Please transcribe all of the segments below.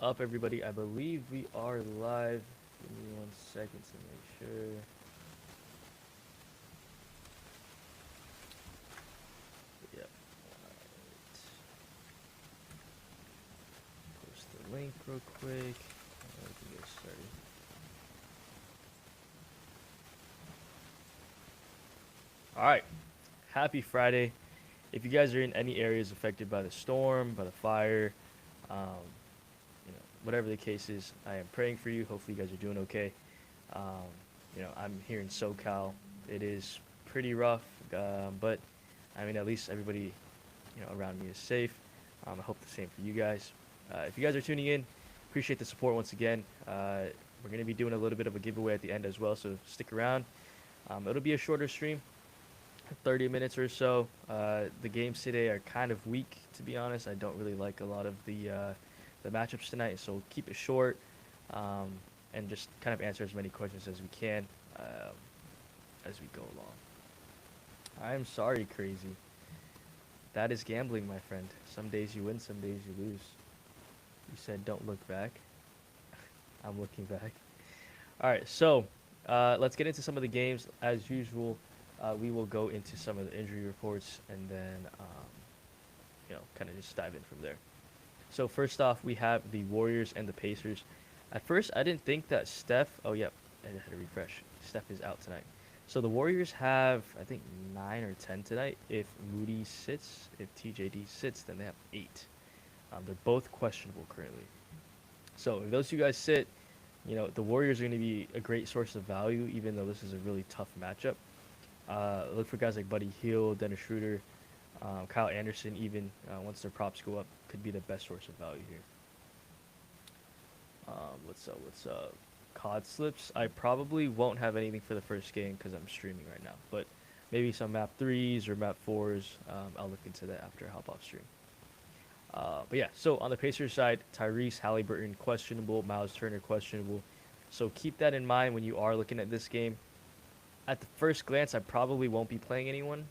Up, everybody? I believe we are live. Give me 1 second to make sure. Yep. Alright. Post the link real quick. We can get started. Alright. Happy Friday. If you guys are in any areas affected by the storm, by the fire, um, whatever the case is, I am praying for you. Hopefully, you guys are doing okay. Um, I'm here in SoCal. It is pretty rough, but I mean, at least everybody, around me is safe. I hope the same for you guys. If you guys are tuning in, appreciate the support once again. We're going to be doing a little bit of a giveaway at the end as well, so stick around. It'll be a shorter stream, 30 minutes or so. The games today are kind of weak, to be honest. I don't really like a lot of the matchups tonight, so keep it short um, and just kind of answer as many questions as we can um, as we go along. I am sorry, Crazy. That is gambling, my friend. Some days you win, some days you lose. You said don't look back. I'm looking back. All right, so let's get into some of the games. As usual, we will go into some of the injury reports and then, kind of just dive in from there. So first off, we have the Warriors and the Pacers. At first, I didn't think that Steph. Oh, yep, I had to refresh. Steph is out tonight. So the Warriors have, I think, 9 or 10 tonight. If Moody sits, if TJD sits, then they have 8. They're both questionable currently. So if those two guys sit, the Warriors are going to be a great source of value, even though this is a really tough matchup. Look for guys like Buddy Hield, Dennis Schroeder, Kyle Anderson, even once their props go up, could be the best source of value here. What's up? What's up? COD slips. I probably won't have anything for the first game because I'm streaming right now. But maybe some map 3s or map 4s. I'll look into that after I hop off stream. But yeah, so on the Pacers side, Tyrese Halliburton questionable, Miles Turner questionable. So keep that in mind when you are looking at this game. At the first glance, I probably won't be playing anyone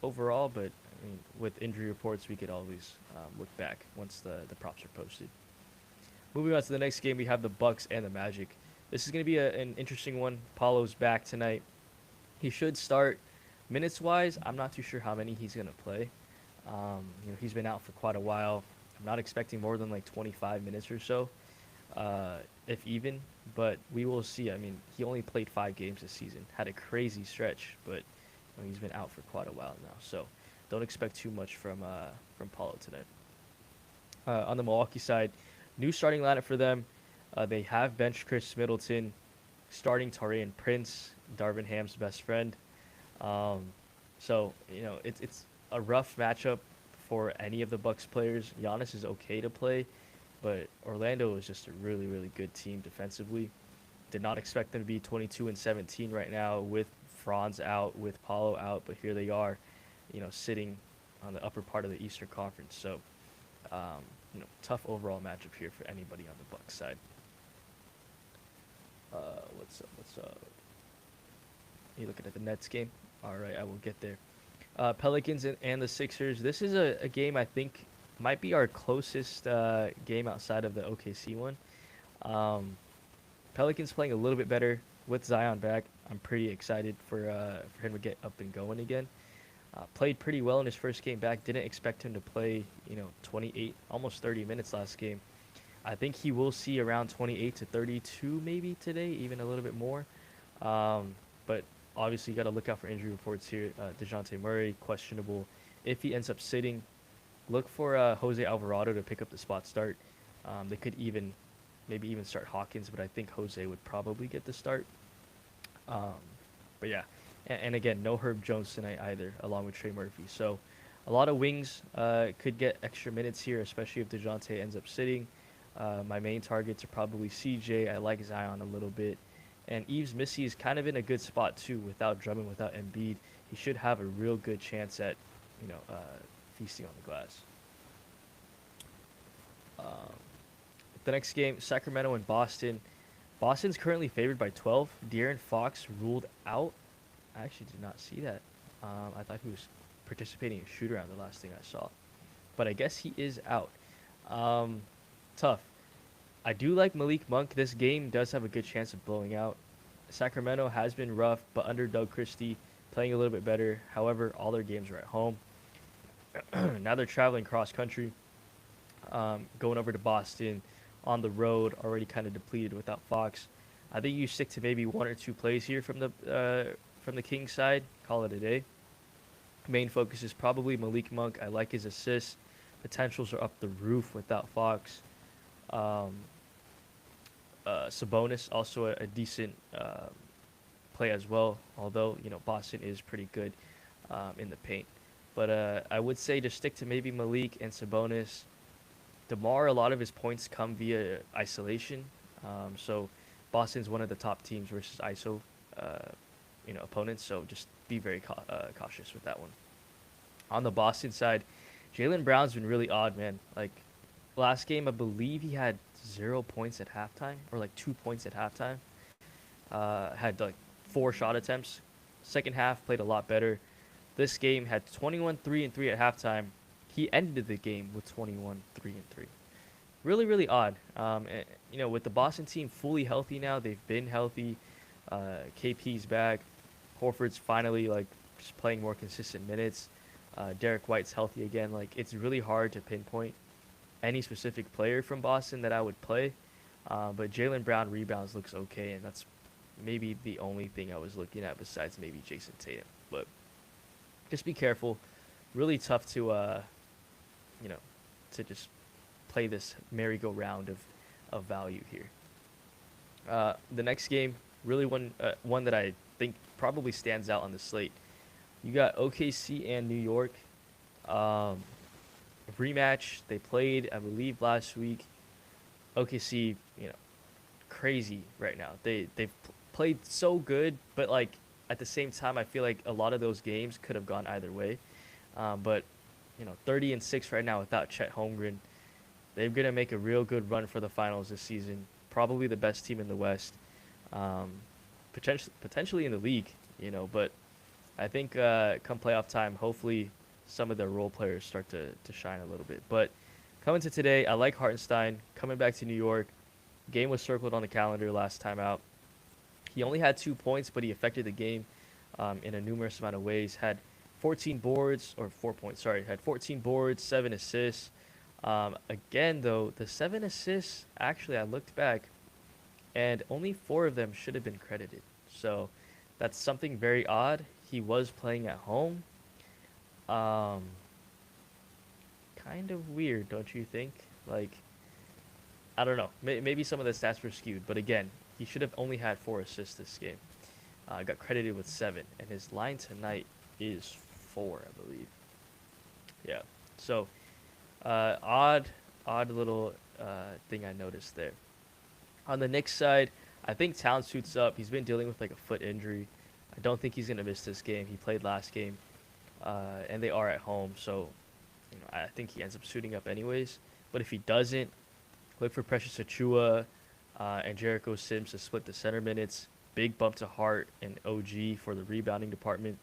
overall, but I mean, with injury reports, we could always look back once the props are posted. Moving on to the next game, we have the Bucks and the Magic. This is going to be an interesting one. Paulo's back tonight. He should start. Minutes wise, I'm not too sure how many he's going to play. He's been out for quite a while. I'm not expecting more than like 25 minutes or so, if even. But we will see. I mean, he only played 5 games this season. Had a crazy stretch, but he's been out for quite a while now. So don't expect too much from Paulo tonight. On the Milwaukee side, new starting lineup for them. They have benched Chris Middleton, starting Taurean Prince, Darvin Ham's best friend. Um, so it's a rough matchup for any of the Bucks players. Giannis is okay to play, but Orlando is just a really really good team defensively. Did not expect them to be 22-17 right now with Franz out, with Paulo out, but here they are, sitting on the upper part of the Eastern Conference. So um, tough overall matchup here for anybody on the Bucks side. What's up? What's up? You looking at the Nets game? All right, I will get there. Pelicans and the Sixers. This is a game I think might be our closest game outside of the OKC one. Um, Pelicans playing a little bit better with Zion back. I'm pretty excited for him to get up and going again. Played pretty well in his first game back. Didn't expect him to play, 28, almost 30 minutes last game. I think he will see around 28 to 32 maybe today, even a little bit more. But obviously, you got to look out for injury reports here. DeJounte Murray, questionable. If he ends up sitting, look for Jose Alvarado to pick up the spot start. They could maybe even start Hawkins, but I think Jose would probably get the start. Um, but yeah, and again, no Herb Jones tonight either, along with Trey Murphy. So a lot of wings could get extra minutes here, especially if DeJounte ends up sitting. My main targets are probably CJ. I like Zion a little bit. And Yves Missy is kind of in a good spot too, without Drummond, without Embiid. He should have a real good chance at, feasting on the glass. Um, the next game, Sacramento and Boston. Boston's currently favored by 12. De'Aaron Fox ruled out. I actually did not see that. I thought he was participating in shoot around the last thing I saw. But I guess he is out. Um, tough. I do like Malik Monk. This game does have a good chance of blowing out. Sacramento has been rough, but under Doug Christie, playing a little bit better. However, all their games are at home. Now they're traveling cross country, going over to Boston on the road, already kind of depleted without Fox. I think you stick to maybe one or two plays here from the Kings side. Call it a day. Main focus is probably Malik Monk. I like his assists. Potentials are up the roof without Fox. Um, Sabonis also a decent play as well. Although Boston is pretty good in the paint, but I would say just stick to maybe Malik and Sabonis. DeMar, a lot of his points come via isolation. So Boston's one of the top teams versus ISO, opponents. So just be very cautious with that one. On the Boston side, Jaylen Brown's been really odd, man. Like last game, I believe he had 0 points at halftime, or like 2 points at halftime. Had like 4 shot attempts. Second half played a lot better. This game had 21 3 and 3 at halftime. He ended the game with 21 3 and 3. Really, really odd. With the Boston team fully healthy now, they've been healthy. KP's back. Horford's finally like just playing more consistent minutes. Derek White's healthy again. Like it's really hard to pinpoint any specific player from Boston that I would play. But Jaylen Brown rebounds looks okay, and that's maybe the only thing I was looking at besides maybe Jason Tatum. But just be careful. Really tough to to just play this merry-go-round of value here. The next game, really one that I think probably stands out on the slate. You got OKC and New York. Rematch. They played, I believe, last week. OKC, crazy right now. They've played so good, but like at the same time, I feel like a lot of those games could have gone either way. But 30-6 right now without Chet Holmgren. They're gonna make a real good run for the finals this season. Probably the best team in the West. Potentially in the league, But I think come playoff time, hopefully some of their role players start to shine a little bit. But coming to today, I like Hartenstein coming back to New York. Game was circled on the calendar last time out. He only had 2 points, but he affected the game in a numerous amount of ways. Had 14 boards, or 4 points, sorry. Had 14 boards, 7 assists. Again, though, the 7 assists, actually, I looked back, and only 4 of them should have been credited. So that's something very odd. He was playing at home. Kind of weird, don't you think? Like, I don't know. Maybe some of the stats were skewed, but again, he should have only had 4 assists this game. Got credited with 7, and his line tonight is 4, I believe. Yeah. So, odd little thing I noticed there. On the Knicks side, I think Towns suits up. He's been dealing with like a foot injury. I don't think he's gonna miss this game. He played last game, and they are at home, so I think he ends up suiting up anyways. But if he doesn't, look for Precious Achua and Jericho Sims to split the center minutes. Big bump to Hart and OG for the rebounding department,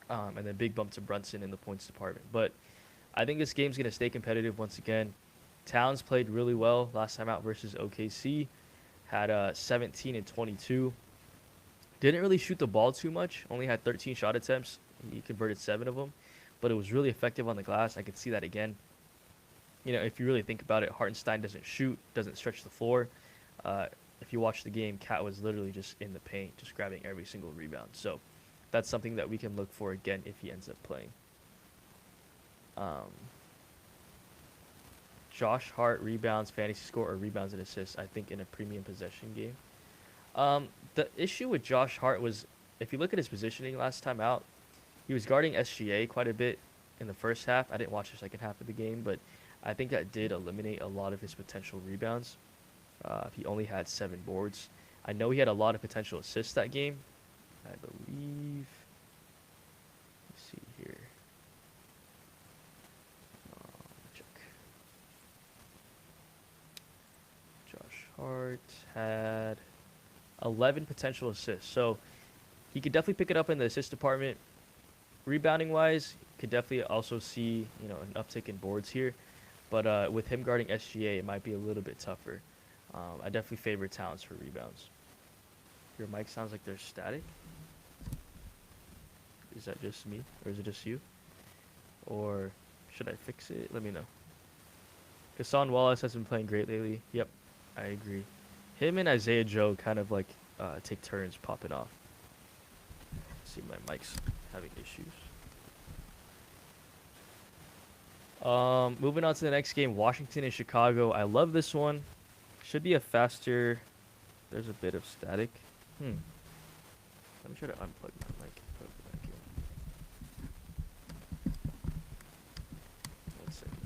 and then big bump to Brunson in the points department. But I think this game's gonna stay competitive once again. Towns played really well last time out versus OKC. Had 17 and 22. Didn't really shoot the ball too much. Only had 13 shot attempts. He converted 7 of them. But it was really effective on the glass. I could see that again. If you really think about it, Hartenstein doesn't shoot, doesn't stretch the floor. If you watch the game, Cat was literally just in the paint, just grabbing every single rebound. So that's something that we can look for again if he ends up playing. Josh Hart rebounds, fantasy score, or rebounds and assists, I think, in a premium possession game. The issue with Josh Hart was, if you look at his positioning last time out, he was guarding SGA quite a bit in the first half. I didn't watch the second half of the game, but I think that did eliminate a lot of his potential rebounds. He only had 7 boards. I know he had a lot of potential assists that game. I believe. Let's see here. Check. Josh Hart had 11 potential assists. So he could definitely pick it up in the assist department. Rebounding wise, could definitely also see an uptick in boards here. But with him guarding SGA, it might be a little bit tougher. I definitely favor Towns for rebounds. Your mic sounds like there's static. Is that just me, or is it just you? Or should I fix it? Let me know. Hassan Wallace has been playing great lately. Yep, I agree. Him and Isaiah Joe kind of like take turns popping off. See, my mic's having issues. Moving on to the next game, Washington and Chicago. I love this one. Should be a faster. There's a bit of static. Let me try to unplug my mic. Put it back in. 1 second.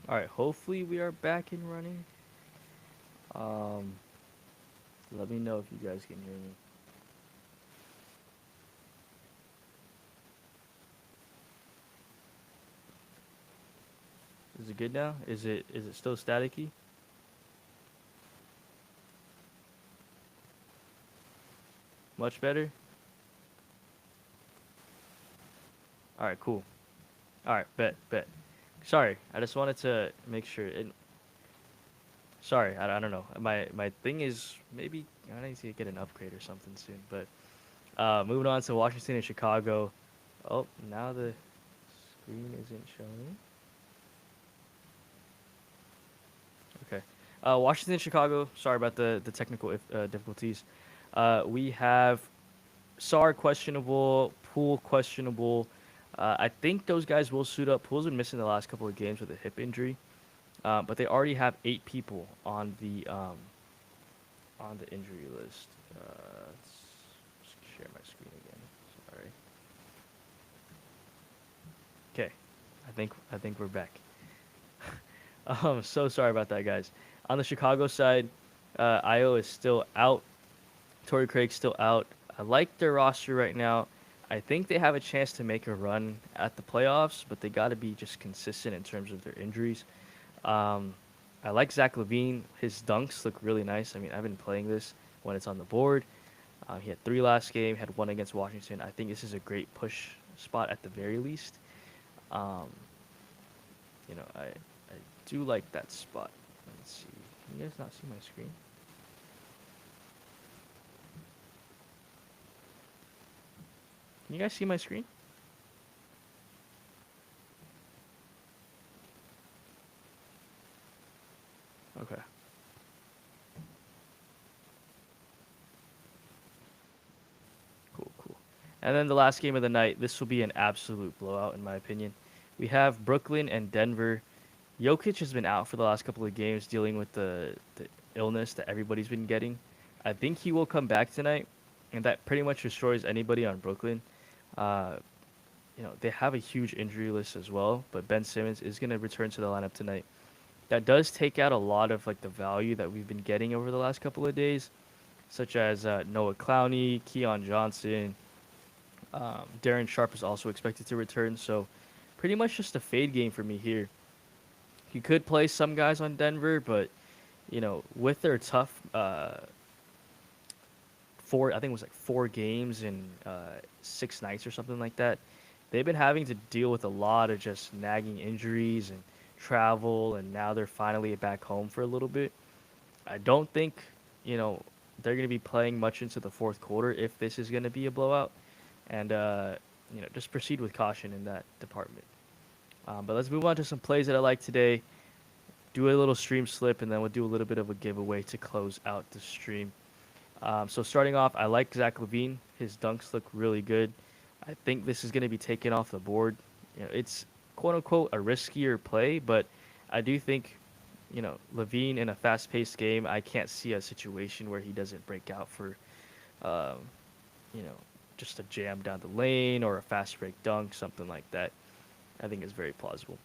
All right, hopefully we are back and running. Um, Let me know if you guys can hear me. Is it good now? Is it still staticky? Much better? All right, cool. All right, bet. Sorry, I just wanted to make sure. Sorry, I don't know. My thing is maybe I need to get an upgrade or something soon. But moving on to Washington and Chicago. Oh, now the screen isn't showing. Okay. Washington, Chicago. Sorry about the technical difficulties. We have Sar questionable, Poole questionable. I think those guys will suit up. Poole's been missing the last couple of games with a hip injury, but they already have 8 people on the injury list. Let's share my screen again. Sorry. Okay, I think we're back. So sorry about that, guys. On the Chicago side, Io is still out. Torrey Craig's still out. I like their roster right now. I think they have a chance to make a run at the playoffs, but they got to be just consistent in terms of their injuries. Um, I like Zach Levine. His dunks look really nice. I mean, I've been playing this when it's on the board. He had 3 last game, had 1 against Washington. I think this is a great push spot at the very least. Um, I do like that spot. Let's see. Can you guys not see my screen? Can you guys see my screen? Okay. Cool. And then the last game of the night, this will be an absolute blowout in my opinion. We have Brooklyn and Denver. Jokic has been out for the last couple of games dealing with the illness that everybody's been getting. I think he will come back tonight, and that pretty much destroys anybody on Brooklyn. Uh, they have a huge injury list as well, but Ben Simmons is going to return to the lineup tonight. That does take out a lot of like the value that we've been getting over the last couple of days, such as Noah Clowney, Keon Johnson. Darren Sharp is also expected to return, so pretty much just a fade game for me here. You could play some guys on Denver, but with their tough I think it was like 4 games in 6 nights or something like that. They've been having to deal with a lot of just nagging injuries and travel, and now they're finally back home for a little bit. I don't think, you know, they're going to be playing much into the fourth quarter if this is going to be a blowout, and just proceed with caution in that department. But let's move on to some plays that I like today. Do a little stream slip, and then we'll do a little bit of a giveaway to close out the stream. So starting off, I like Zach LaVine. His dunks look really good. I think this is going to be taken off the board. It's quote unquote a riskier play, but I do think, LaVine in a fast-paced game, I can't see a situation where he doesn't break out for, um, you know, just a jam down the lane or a fast break dunk, something like that. I think is very plausible.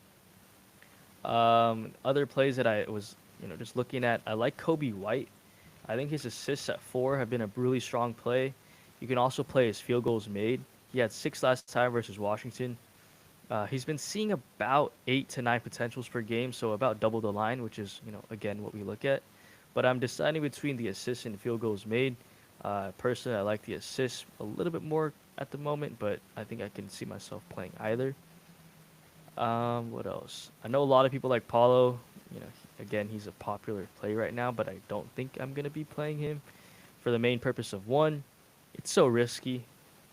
Other plays that I was, just looking at, I like Kobe White. I think his assists at 4 have been a really strong play. You can also play his field goals made. He had 6 last time versus Washington. He's been seeing about 8 to 9 potentials per game, so about double the line, which is, again, what we look at. But I'm deciding between the assists and field goals made. Personally, I like the assists a little bit more at the moment, but I think I can see myself playing either. What else? I know a lot of people like Paulo. Again, he's a popular play right now, but I don't think I'm going to be playing him for the main purpose of one, it's so risky.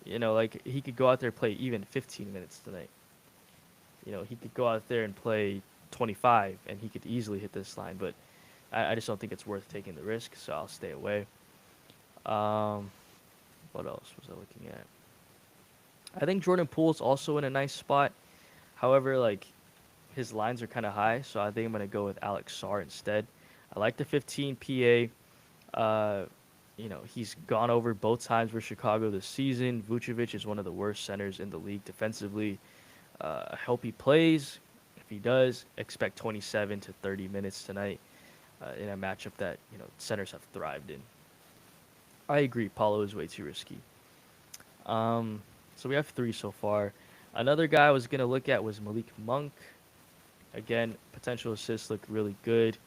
Like he could go out there and play even 15 minutes tonight. He could go out there and play 25 and he could easily hit this line, but I just don't think it's worth taking the risk, so I'll stay away. What else was I looking at? I think Jordan Poole's also in a nice spot. However, like his lines are kind of high, so I think I'm going to go with Alex Sarr instead. I like the 15 PA. He's gone over both times for Chicago this season. Vucevic is one of the worst centers in the league defensively. I hope he plays. If he does, expect 27 to 30 minutes tonight in a matchup that centers have thrived in. I agree. Paulo is way too risky. So we have 3 so far. Another guy I was going to look at was Malik Monk. Again, potential assists look really good.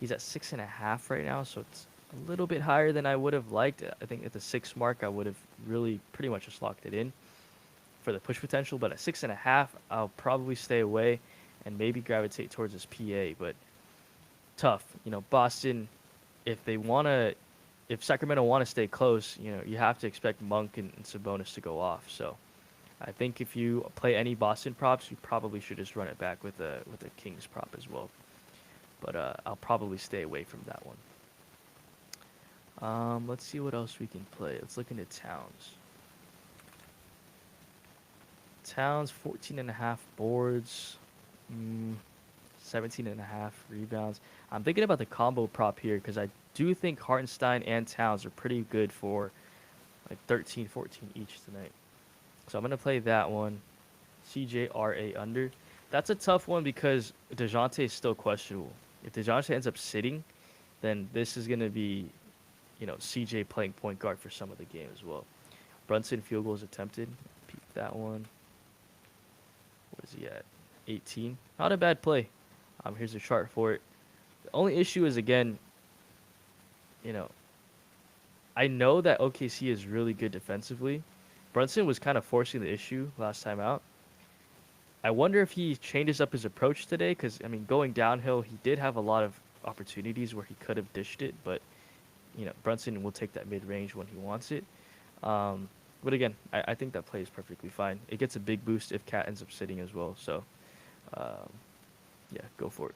He's at 6.5 right now, so it's a little bit higher than I would have liked. I think at the 6 mark, I would have really pretty much just locked it in for the push potential. But at 6.5, I'll probably stay away and maybe gravitate towards his PA. But tough, Boston. If Sacramento want to stay close, you have to expect Monk and Sabonis to go off. So I think if you play any Boston props, you probably should just run it back with a Kings prop as well. But I'll probably stay away from that one. Let's see what else we can play. Let's look into Towns. Towns, 14.5 boards, 17.5 rebounds. I'm thinking about the combo prop here because I do think Hartenstein and Towns are pretty good for like 13, 14 each tonight. So I'm going to play that one. CJRA under. That's a tough one because DeJounte is still questionable. If DeJounte ends up sitting, then this is going to be, CJ playing point guard for some of the game as well. Brunson field goals attempted. Peep that one. What is he at? 18. Not a bad play. Here's a chart for it. The only issue is, again, I know that OKC is really good defensively. Brunson was kind of forcing the issue last time out. I wonder if he changes up his approach today because, going downhill, he did have a lot of opportunities where he could have dished it, but, Brunson will take that mid-range when he wants it. But again, I think that play is perfectly fine. It gets a big boost if Cat ends up sitting as well, so, yeah, go for it.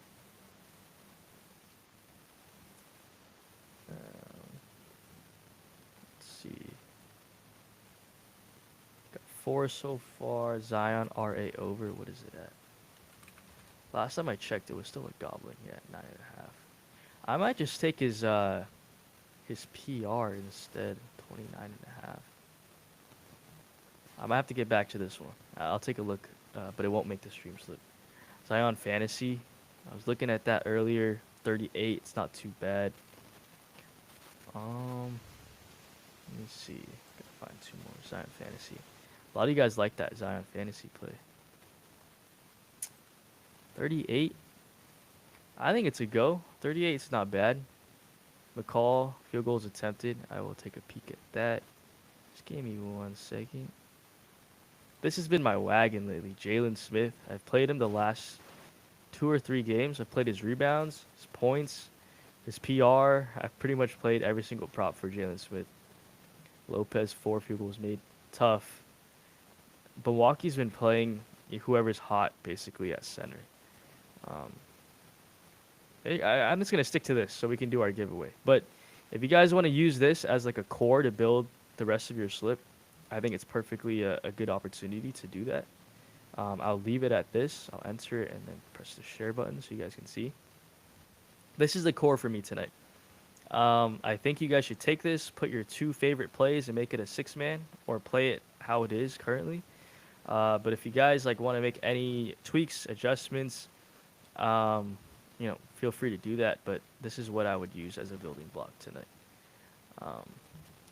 Let's see. 4 so far. Zion RA over. What is it at? Last time I checked, it was still a goblin. Yeah, 9.5. I might just take his PR instead. 29.5. I might have to get back to this one. I'll take a look, but it won't make the stream slip. Zion Fantasy. I was looking at that earlier. 38. It's not too bad. Let me see. Gotta find 2 more. Zion Fantasy. A lot of you guys like that Zion Fantasy play. 38. I think it's a go. 38 is not bad. McCall, field goals attempted. I will take a peek at that. Just give me 1 second. This has been my wagon lately. Jalen Smith. I've played him the last 2 or 3 games. I've played his rebounds, his points, his PR. I've pretty much played every single prop for Jalen Smith. Lopez, 4 field goals made. Tough. Milwaukee's been playing whoever's hot basically at center. Um, I'm just gonna stick to this so we can do our giveaway. But if you guys want to use this as like a core to build the rest of your slip, I think it's perfectly a good opportunity to do that. I'll leave it at this. I'll enter it and then press the share button so you guys can see. This is the core for me tonight. I think you guys should take this, put your 2 favorite plays, and make it a 6-man, or play it how it is currently. But if you guys like want to make any tweaks, adjustments, feel free to do that. But this is what I would use as a building block tonight.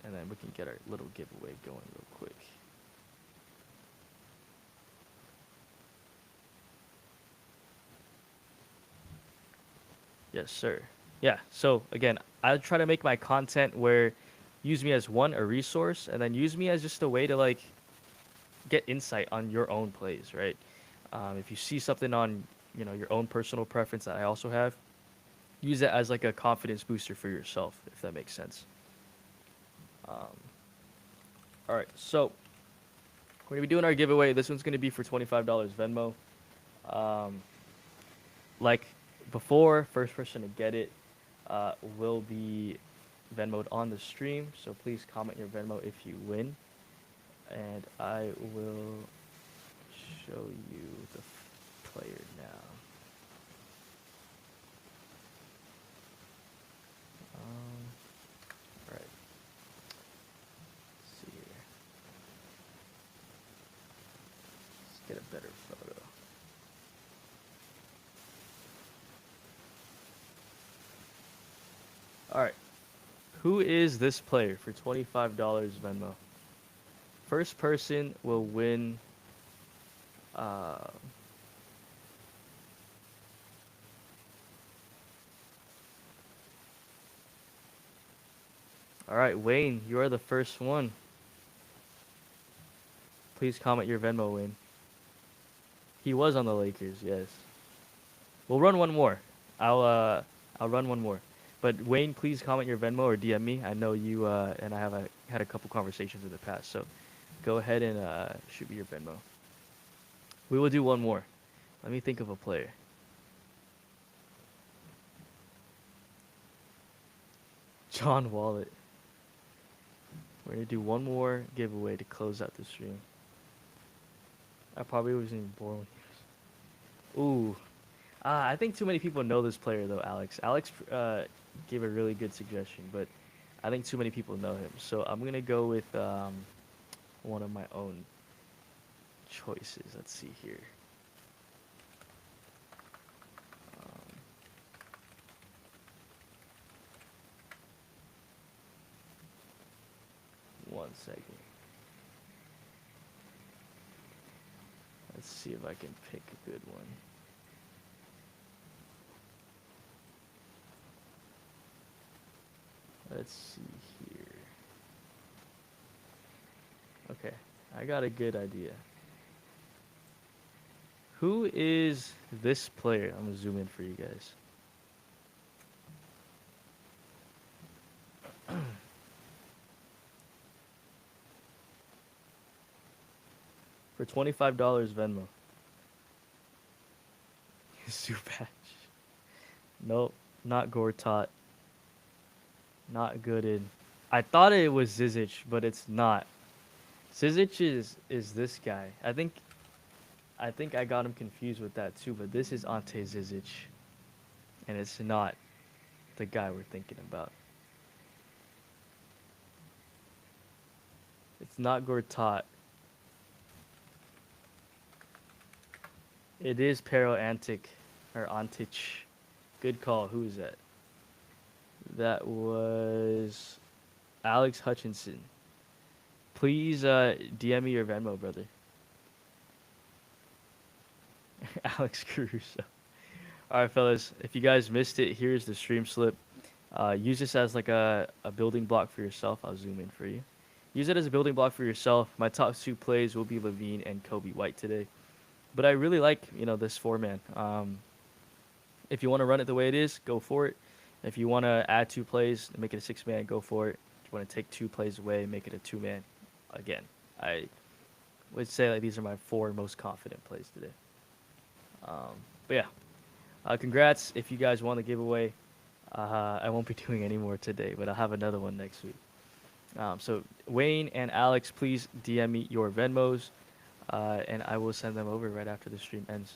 And then we can get our little giveaway going real quick. Yes, sir. Yeah. So again, I try to make my content where use me as a resource, and then use me as just a way to like get insight on your own plays, right? If you see something on your own personal preference that I also have, use it as like a confidence booster for yourself, if that makes sense. All right, so we're gonna be doing our giveaway. This one's gonna be for $25 Venmo. Like before, first person to get it will be Venmoed on the stream. So please comment your Venmo if you win, and I will show you the player now. All right. Let's see here. Let's get a better photo. All right. Who is this player for $25 Venmo? First person will win. All right, Wayne, you are the first one. Please comment your Venmo, Wayne. He was on the Lakers, yes. We'll run one more. I'll run one more. But Wayne, please comment your Venmo or DM me. I know you and I have had a couple conversations in the past, so go ahead and shoot me your Venmo. We will do one more. Let me think of a player. John Wallet. We're gonna do one more giveaway to close out the stream. I probably wasn't born with you. Ooh. I think too many people know this player though, Alex. Alex gave a really good suggestion, but I think too many people know him. So I'm gonna go with one of my own choices. Let's see here. 1 second. Let's see if I can pick a good one. Let's see here. Okay, I got a good idea. Who is this player? I'm gonna zoom in for you guys. For $25 Venmo. Zubac. Nope, not Gortat. Not Gooden. I thought it was Zizic, but it's not. Zizic is this guy. I think I got him confused with that too, but this is Ante Zizic. And it's not the guy we're thinking about. It's not Gortat. It is Pero Antic, or Antich. Good call. Who is that? That was Alex Hutchinson. Please DM me your Venmo, brother. Alex Caruso. All right, fellas. If you guys missed it, here's the stream slip. Use this as like a building block for yourself. I'll zoom in for you. Use it as a building block for yourself. My top two plays will be Levine and Kobe White today. But I really like, this four man. If you want to run it the way it is, go for it. If you want to add two plays and make it a six man, go for it. If you want to take two plays away, make it a two man. Again, I would say like these are my four most confident plays today. But yeah, congrats if you guys won the giveaway. I won't be doing any more today, but I'll have another one next week. So Wayne and Alex, please DM me your Venmos, and I will send them over right after the stream ends.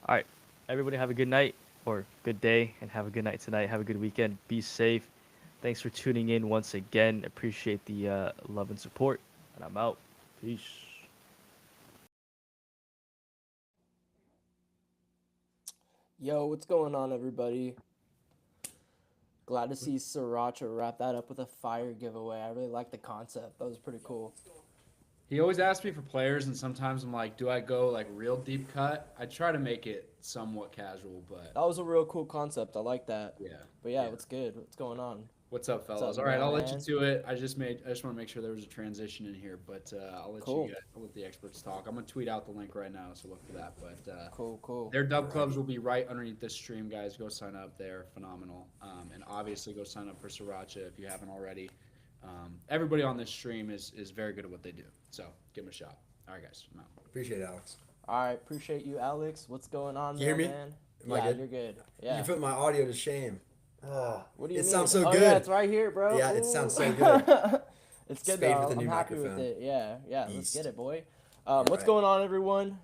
All right, everybody have a good night or good day, and have a good night tonight. Have a good weekend. Be safe. Thanks for tuning in once again. Appreciate the love and support, and I'm out. Peace. Yo, what's going on, everybody? Glad to see Sriracha wrap that up with a fire giveaway. I really like the concept. That was pretty cool. He always asks me for players, and sometimes I'm like, do I go like real deep cut? I try to make it somewhat casual, but That was a real cool concept. I like that. yeah. But yeah, Yeah. what's good? What's going on? What's up, What's fellas? up, All right, I'll let you man? to it. I just want to make sure there was a transition in here, but Cool. I'll let the experts talk. I'm gonna tweet out the link right now, so look for that. But Cool. their dub clubs will be right underneath this stream, guys. Go sign up; they're phenomenal. And obviously, go sign up for Sriracha if you haven't already. Everybody on this stream is very good at what they do, so give them a shot. All right, guys, I'm out. Appreciate it, Alex. All right, appreciate you, Alex. What's going on, You hear me? man? Am I Yeah, good? you're good. You Yeah. put my audio to shame. Oh, What do you it mean? sounds so Oh good. yeah, it's right here, bro. Yeah, it Ooh. sounds so good. It's good Spade though. with a I'm new happy with microphone. it. Yeah. Let's Beast. get it, boy. All What's right. going on, everyone?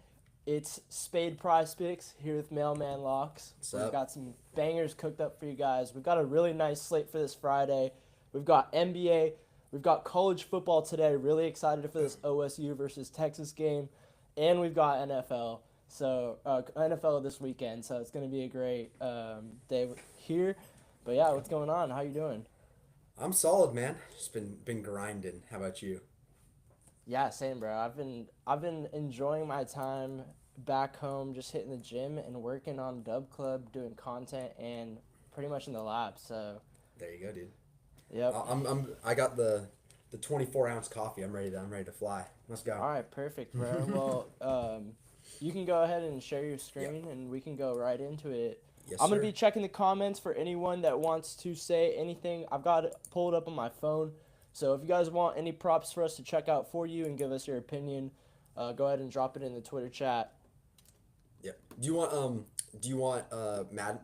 It's Spade Prize Picks here with Mailman Locks. What's We've up? got some bangers cooked up for you guys. We've got a really nice slate for this Friday. We've got NBA. We've got college football today. Really excited for this OSU versus Texas game. And we've got NFL. So NFL this weekend. So it's going to be a great day here. But yeah, what's going on? How you doing? I'm solid, man. Just been grinding. How about you? Yeah, same, bro. I've been enjoying my time back home, just hitting the gym and working on DubClub, doing content, and pretty much in the lab. So, There you go, dude. yep. I got the 24-ounce coffee. I'm ready to fly. Let's go. All right, perfect, bro. Well, you can go ahead and share your screen, and we can go right into it. Yes, I'm gonna sir. be checking the comments for anyone that wants to say anything. I've got it pulled up on my phone. So if you guys want any props for us to check out for you and give us your opinion, go ahead and drop it in the Twitter chat. Yeah. Do you want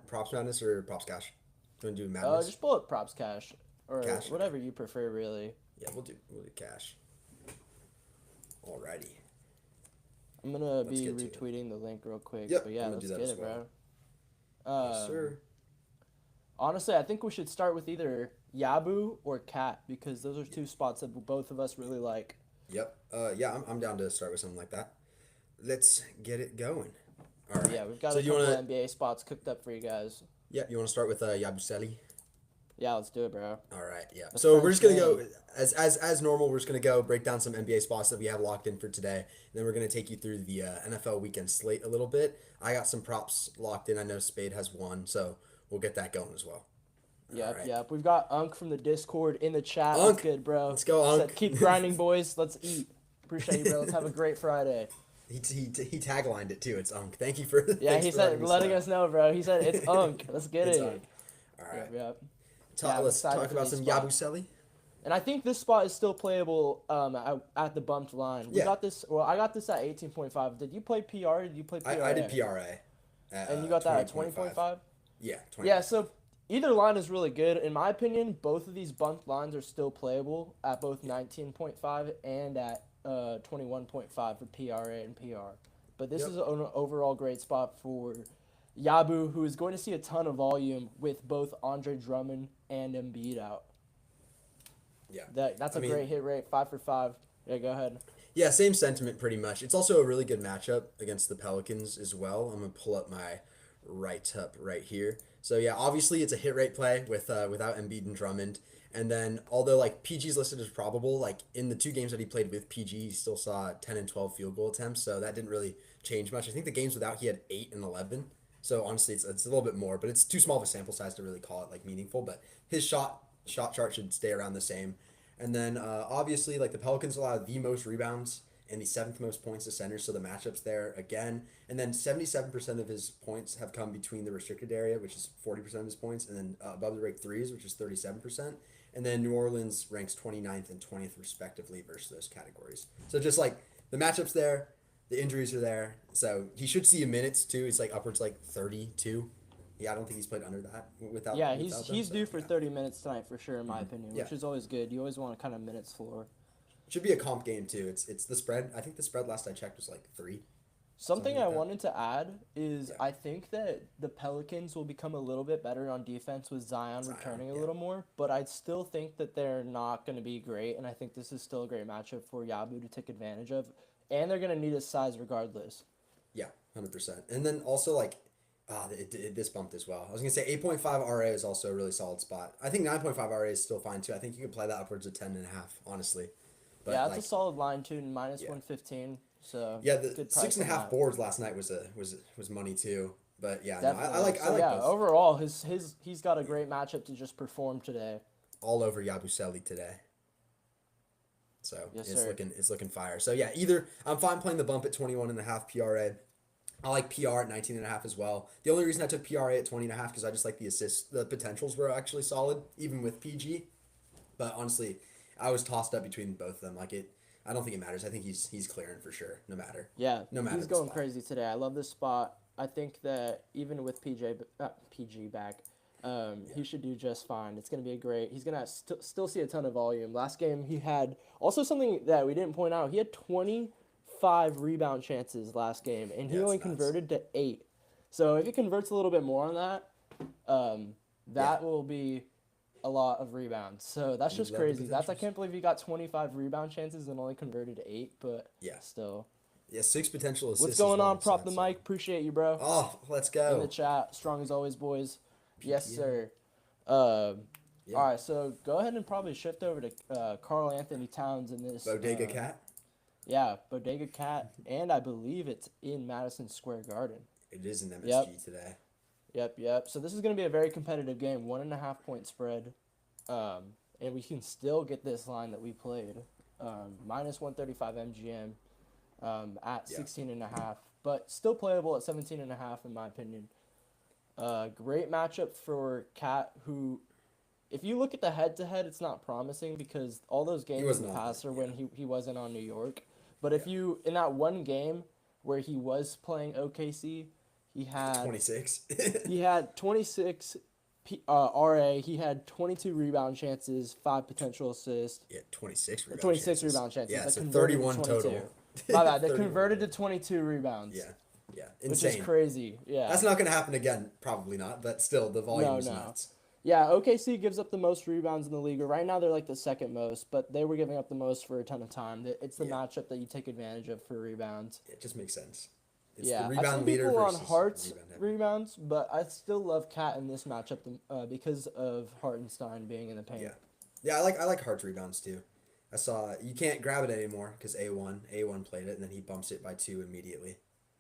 props madness or props cash? Do you want to do madness? Just pull up props cash or Cash, whatever you prefer, really. Yeah, we'll do cash. Alrighty. I'm gonna Let's be get to it. retweeting the link real quick. Yep, But yeah, I'm gonna let's do that get as it, well. bro. Yes, sir. Honestly, I think we should start with either Yabu or Cat because those are two spots that both of us really like. Yep. Yeah, I'm down to start with something like that. Let's get it going. All right. Yeah, we've got So a you couple wanna? NBA spots cooked up for you guys. Yeah, you want to start with Yabusele? Yeah, let's do it, bro. All right, yeah. The So we're French just gonna go man. as normal. We're just gonna go break down some NBA spots that we have locked in for today. And then we're gonna take you through the NFL weekend slate a little bit. I got some props locked in. I know Spade has one, so we'll get that going as well. Yep, Alright. yep. We've got Unk from the Discord in the chat. Unk, What's good, bro? let's go, Said, Unk. keep grinding, boys. Let's eat. Appreciate you, bro. Let's have a great Friday. He taglined it too. It's Unk. Thank you for. Yeah, thanks he for said, me letting know. us know, bro. He said, it's Unk. Let's get It's it. Unk. All right. Yep. Ta- I'm let's excited talk for about these some spots. Yabusele. And I think this spot is still playable at the bumped line. We Yeah. got this. Well, I got this at 18.5. Did you play PR? Did you play PRA? I did PRA. At, And you got that at 20.5? Yeah, 20. Yeah, so either line is really good. In my opinion, both of these bumped lines are still playable at both 19.5 and at 21.5 for PRA and PR. But this Yep. is an overall great spot for Yabu, who is going to see a ton of volume with both Andre Drummond and Embiid out. Yeah. That's I a mean- great hit rate, 5 for 5. Yeah, go ahead. Yeah, same sentiment pretty much. It's also a really good matchup against the Pelicans as well. I'm gonna pull up my write-up right here. So yeah, obviously it's a hit rate play with without Embiid and Drummond. And then although like PG's listed as probable, like in the two games that he played with PG, he still saw 10 and 12 field goal attempts. So that didn't really change much. I think the games without he had 8 and 11. So honestly, it's a little bit more, but it's too small of a sample size to really call it like meaningful. But his shot chart should stay around the same. And then obviously, like the Pelicans allow the most rebounds and the seventh most points to center, so the matchups there again. And then 77% of his points have come between the restricted area, which is 40% of his points, and then above the break threes, which is 37%. And then New Orleans ranks 29th and 20th respectively versus those categories. So just like the matchups there, the injuries are there, so he should see minutes too. He's like upwards like 32. Yeah, I don't think he's played under that without. Yeah, without he's them, due so, for yeah. 30 minutes tonight for sure, in my opinion, Yeah. which is always good. You always want kind of minutes floor. Should be a comp game too. It's the spread. I think the spread last I checked was like 3. Something like I that. wanted to add is Yeah. I think that the Pelicans will become a little bit better on defense with Zion returning a yeah. little more, but I still think that they're not going to be great, and I think this is still a great matchup for Yabu to take advantage of, and they're going to need his size regardless. Yeah, 100%. And then also like, this bumped as well. I was gonna say 8.5 RA is also a really solid spot. I think 9.5 RA is still fine too. I think you can play that upwards of 10.5, honestly. But yeah, like, it's a solid line too, minus Yeah. 115. So yeah, the good price 6.5 on that. boards last night was money too. But yeah, no, Definitely. I like So, yeah, both. overall, he's got a great matchup to just perform today. All over Yabusele today. So Yes, it's sir. looking fire. So yeah, either I'm fine playing the bump at 21.5 PRA. I like PR at 19.5 as well. The only reason I took PRA at 20.5 because I just like the assists. The potentials were actually solid, even with PG. But honestly, I was tossed up between both of them. I don't think it matters. I think he's clearing for sure, no matter. Yeah, No matter he's the going spot. crazy today. I love this spot. I think that even with PG back, he should do just fine. It's going to be a great. He's going to still see a ton of volume. Last game he had also something that we didn't point out. He had 25 rebound chances last game, and he Yeah, only it's nuts. converted to 8. So if he converts a little bit more on that, that will be a lot of rebounds. So that's You just love the crazy. I potentials. can't believe he got 25 rebound chances and only converted to 8, but Yeah. still. Yeah, 6 potential assists. What's as going well, on, Prop so the that's- Mic? Appreciate you, bro. Oh, let's In the go. chat. Strong as always, boys. Yes, PTM. sir. Yeah. All right, so go ahead and probably shift over to Carl Anthony Towns in this. Bodega Cat. Yeah, Bodega Cat, and I believe it's in Madison Square Garden. It is in MSG today. Yep. So this is going to be a very competitive game, 1.5 point spread, and we can still get this line that we played, minus 135 MGM, at 16.5, but still playable at 17.5 in my opinion. Great matchup for Cat, who, if you look at the head-to-head, it's not promising because all those games was in the not, past are when he wasn't on New York. But if you, in that one game where he was playing OKC, he had 26. he had 26 RA, he had 22 rebound chances, 5 potential assists, Yeah, 26 rebound 26 chances. rebound chances. Yeah, that so converted 31 to 22. total. My bad, they 31. converted to 22 rebounds. Yeah, Which insane. is crazy. Yeah. That's not going to happen again, probably not, but still, the volume No, is no. nuts. Yeah, OKC gives up the most rebounds in the league. Right now, they're like the second most, but they were giving up the most for a ton of time. It's the Yeah. matchup that you take advantage of for rebounds. It just makes sense. It's Yeah, the I rebound see leader people on versus Hart's rebound heavy. rebounds, but I still love Cat in this matchup because of Hartenstein being in the paint. Yeah, I like Hart's rebounds too. I saw you can't grab it anymore because A1 played it and then he bumps it by 2 immediately.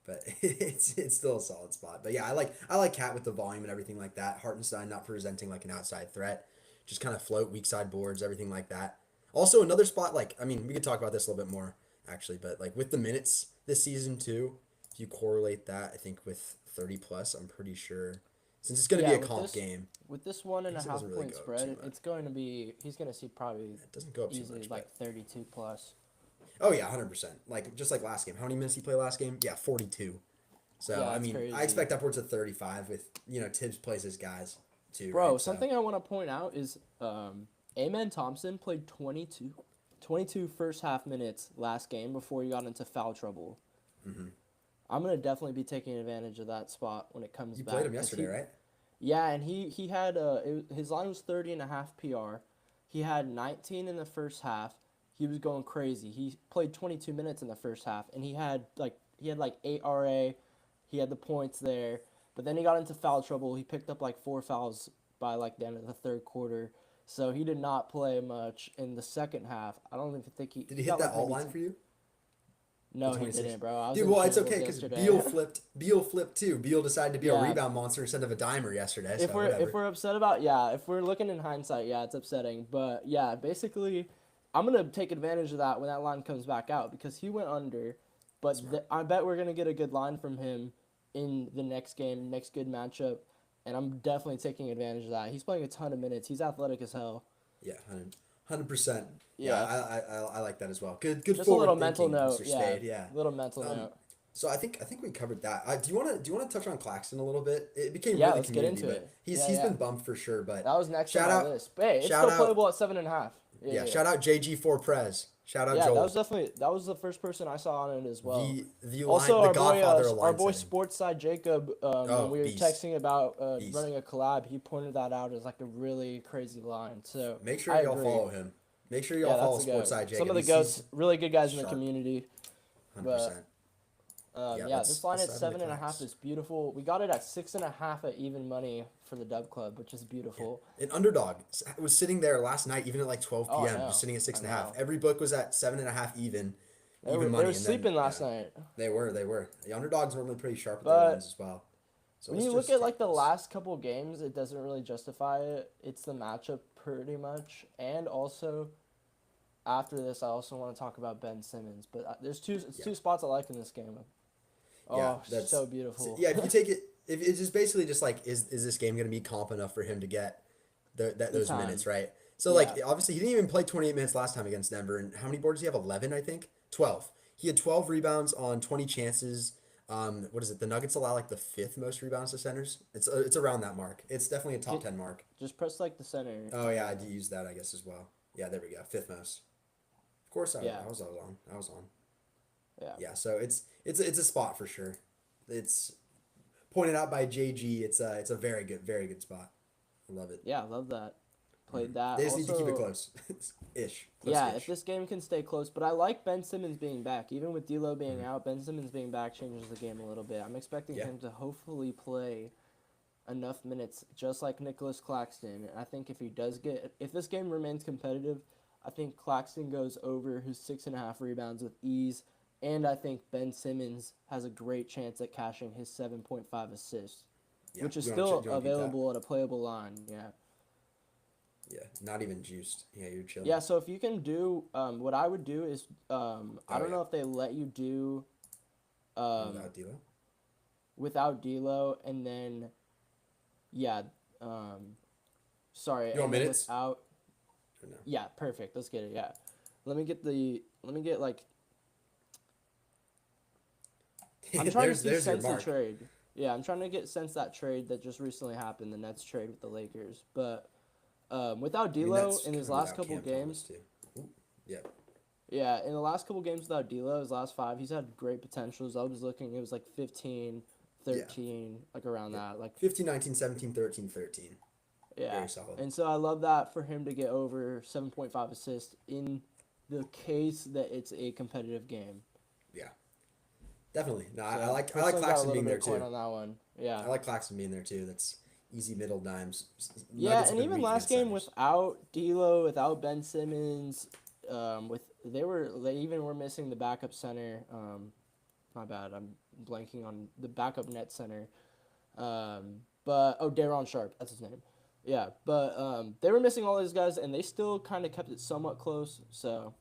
But it's still a solid spot. But yeah, I like Cat with the volume and everything like that. Hartenstein not presenting like an outside threat, just kind of float weak side boards, everything like that. Also another spot like we could talk about this a little bit more actually, but like with the minutes this season too, if you correlate that I think with 30 plus, I'm pretty sure since it's going to be a with comp game. With this 1.5 doesn't really point go up spread, too much. it's going to be he's going to see probably It doesn't go up too easily much. like 32 plus. Oh yeah, 100%. Like just like last game. How many minutes he played last game? Yeah, 42. So Yeah, I that's mean, crazy. I expect upwards of 35 with Tibbs plays his guys too. Bro, right? So- something I want to point out is Amen Thompson played 22 first half minutes last game before he got into foul trouble. Mm-hmm. I'm gonna definitely be taking advantage of that spot when it comes You back. played him 'cause yesterday, right? Yeah, and he had his line was 30.5 PR. He had 19 in the first half. He was going crazy. He played 22 minutes in the first half, and he had like 8 RA. He had the points there, but then he got into foul trouble. He picked up like 4 fouls by like the end of the third quarter. So he did not play much in the second half. I don't even think he Did he got, hit that like, alt maybe line for you? No, The he 26th. didn't, bro. I was Dude, in well, it's shambles okay because yesterday. Beal flipped too. Beal decided to be a Yeah. rebound monster instead of a dimer yesterday. If So we're whatever. if we're upset about if we're looking in hindsight, yeah, it's upsetting. But yeah, basically, I'm gonna take advantage of that when that line comes back out because he went under. But I bet we're gonna get a good line from him in the next game, next good matchup, and I'm definitely taking advantage of that. He's playing a ton of minutes. He's athletic as hell. Yeah, 100%. Yeah, Yeah. I like that as well. Good Just a little forward mental thinking, note. Mr. Yeah. Spade. Yeah. Little mental Um, note. So I think we covered that. Do you want to touch on Claxton a little bit? It became Yeah, really let's get community, into but it. he's Yeah. been bumped for sure. But That was next on shout my out, list. But hey, it's shout still out, playable at 7.5. yeah, shout out JG4 Prez. Shout out Yeah, Joel. that was the first person I saw on it as well. The Also, line, the Godfather of our line boy setting. Sportside Jacob, when we were beast. texting about Beast. running a collab, he pointed that out as like a really crazy line. So Make sure I y'all agree. follow him. Make sure Yeah, y'all follow that's a goat. Sportside Jacob. Some of the He's goats, really good guys in the sharp. community. 100%. Yeah, this line at let's dive into 7.5 Clax. is beautiful. We got it at 6.5 at even money for the DubClub, which is beautiful. An underdog was sitting there last night, even at like 12 Oh, I p.m., know. just sitting at six I and a half. know. Every book was at 7.5 even. They were money. And then, sleeping last yeah, night. They were. The underdogs are normally pretty sharp with But their lines as well. So When let's you look just at like take the this. last couple games, it doesn't really justify it. It's the matchup pretty much, and also after this, I also want to talk about Ben Simmons. But there's two spots I like in this game. Oh, that's so beautiful. Yeah, if you take it, if it's just basically just like, is this game going to be comp enough for him to get those time. minutes, right? So Yeah. like obviously he didn't even play 28 minutes last time against Denver, and how many boards did he have? 11, I think. 12. He had 12 rebounds on 20 chances. What is it? The Nuggets allow like the 5th most rebounds to centers. It's around that mark. It's definitely a top 10 mark. Just press like the center. Oh yeah, I do use that I guess as well. Yeah, there we go. 5th most. Of course I was on. I was on. Yeah. Yeah, so it's a spot for sure. It's pointed out by JG. It's a very good spot. I love it. Yeah, I love that. Played that. They just need to keep it Also- close. Ish. Yeah, Close-ish. if this game can stay close, but I like Ben Simmons being back. Even with D'Lo being out, Ben Simmons being back changes the game a little bit. I'm expecting Yeah. him to hopefully play enough minutes, just like Nicholas Claxton. I think if this game remains competitive, I think Claxton goes over his 6.5 rebounds with ease, and I think Ben Simmons has a great chance at cashing his 7.5 assists, Yeah, which is you wanna still check- you wanna beat that? available at a playable line. Yeah. Yeah, not even juiced. Yeah, you're chilling. Yeah, so if you can do, what I would do is, I don't yeah. know if they let you do Without D'Lo. without D'Lo, and then, yeah, sorry, You want and then minutes? without, Or no? yeah, perfect, let's get it, yeah. Let me get like, I'm trying to see there's your sense the mark. trade. Yeah, I'm trying to get sense that trade that just recently happened, the Nets trade with the Lakers, but, without I mean, D'Lo that's in his kinda last without couple Cam Thomas, games, too. Ooh, yeah. yeah, in the last couple games without D'Lo, his last 5, he's had great potentials. I was looking, it was like 15, 13, like around that. Like 15, 19, 17, 13, 13. yeah. Very solid. And so I love that for him to get over 7.5 assists in the case that it's a competitive game. Yeah. Definitely. No, So I like personally got a Claxton little being bit there of coin too. on that one. Yeah. I like Claxton being there too. That's easy middle dimes. Yeah, Nuggets have and been even weak last against game centers. without D'Lo, without Ben Simmons, they even were missing the backup center. My bad, I'm blanking on the backup net center. Daron Sharp, that's his name. Yeah, but they were missing all these guys, and they still kind of kept it somewhat close. So,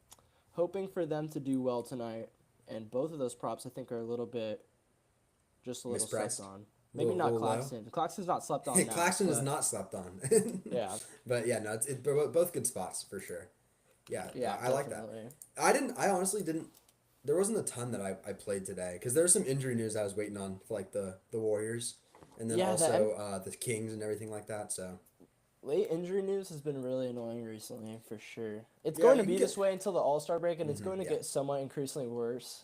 hoping for them to do well tonight. And both of those props, I think, are a little Mispriced. slept on. Maybe Little not low. Claxton. Claxton's not slept on now. Claxton is but- not slept on. Yeah. But yeah, no, it's both good spots for sure. Yeah, Yeah, I like that. definitely. I honestly didn't. There wasn't a ton that I played today because there was some injury news I was waiting on for like the Warriors and then Yeah, also the Kings and everything like that. So Late injury news has been really annoying recently, for sure. It's Yeah, going to you be get- this way until the All-Star break, and it's going to yeah. get somewhat increasingly worse.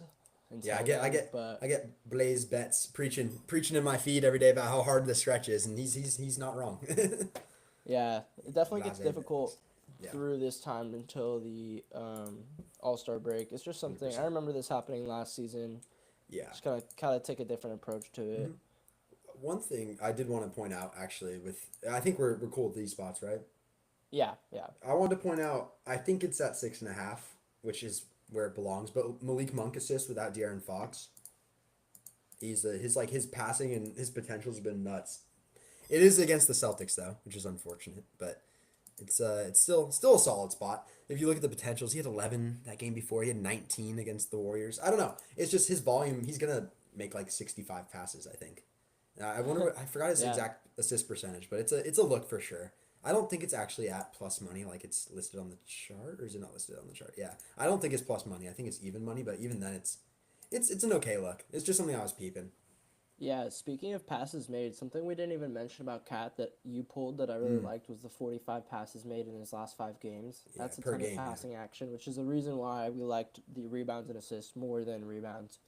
yeah, until I then, but get Blaze Betts preaching in my feed every day about how hard the stretch is, and he's not wrong. yeah, it definitely gets Blase difficult Yeah. through this time until the All-Star break. It's just something, I 100%. remember this happening last season. Yeah. Just kind of take a different approach to it. Mhm. One thing I did want to point out actually I think we're cool with these spots, right? Yeah. I wanted to point out I think it's at 6.5, which is where it belongs. But Malik Monk assists without De'Aaron Fox. His passing and his potential's been nuts. It is against the Celtics though, which is unfortunate, but it's still a solid spot. If you look at the potentials, he had 11 that game before. He had 19 against the Warriors. I don't know. It's just his volume. He's gonna make like 65 passes, I think. I wonder. I forgot his Yeah. exact assist percentage, but it's a look for sure. I don't think it's actually at plus money like it's listed on the chart, or is it not listed on the chart? Yeah, I don't think it's plus money. I think it's even money, but even then, it's an okay look. It's just something I was peeping. Yeah, speaking of passes made, something we didn't even mention about Cat that you pulled that I really liked was the 45 passes made in his last 5 games. Yeah, That's a per ton game, of yeah. passing action, which is the reason why we liked the rebounds and assists more than rebounds.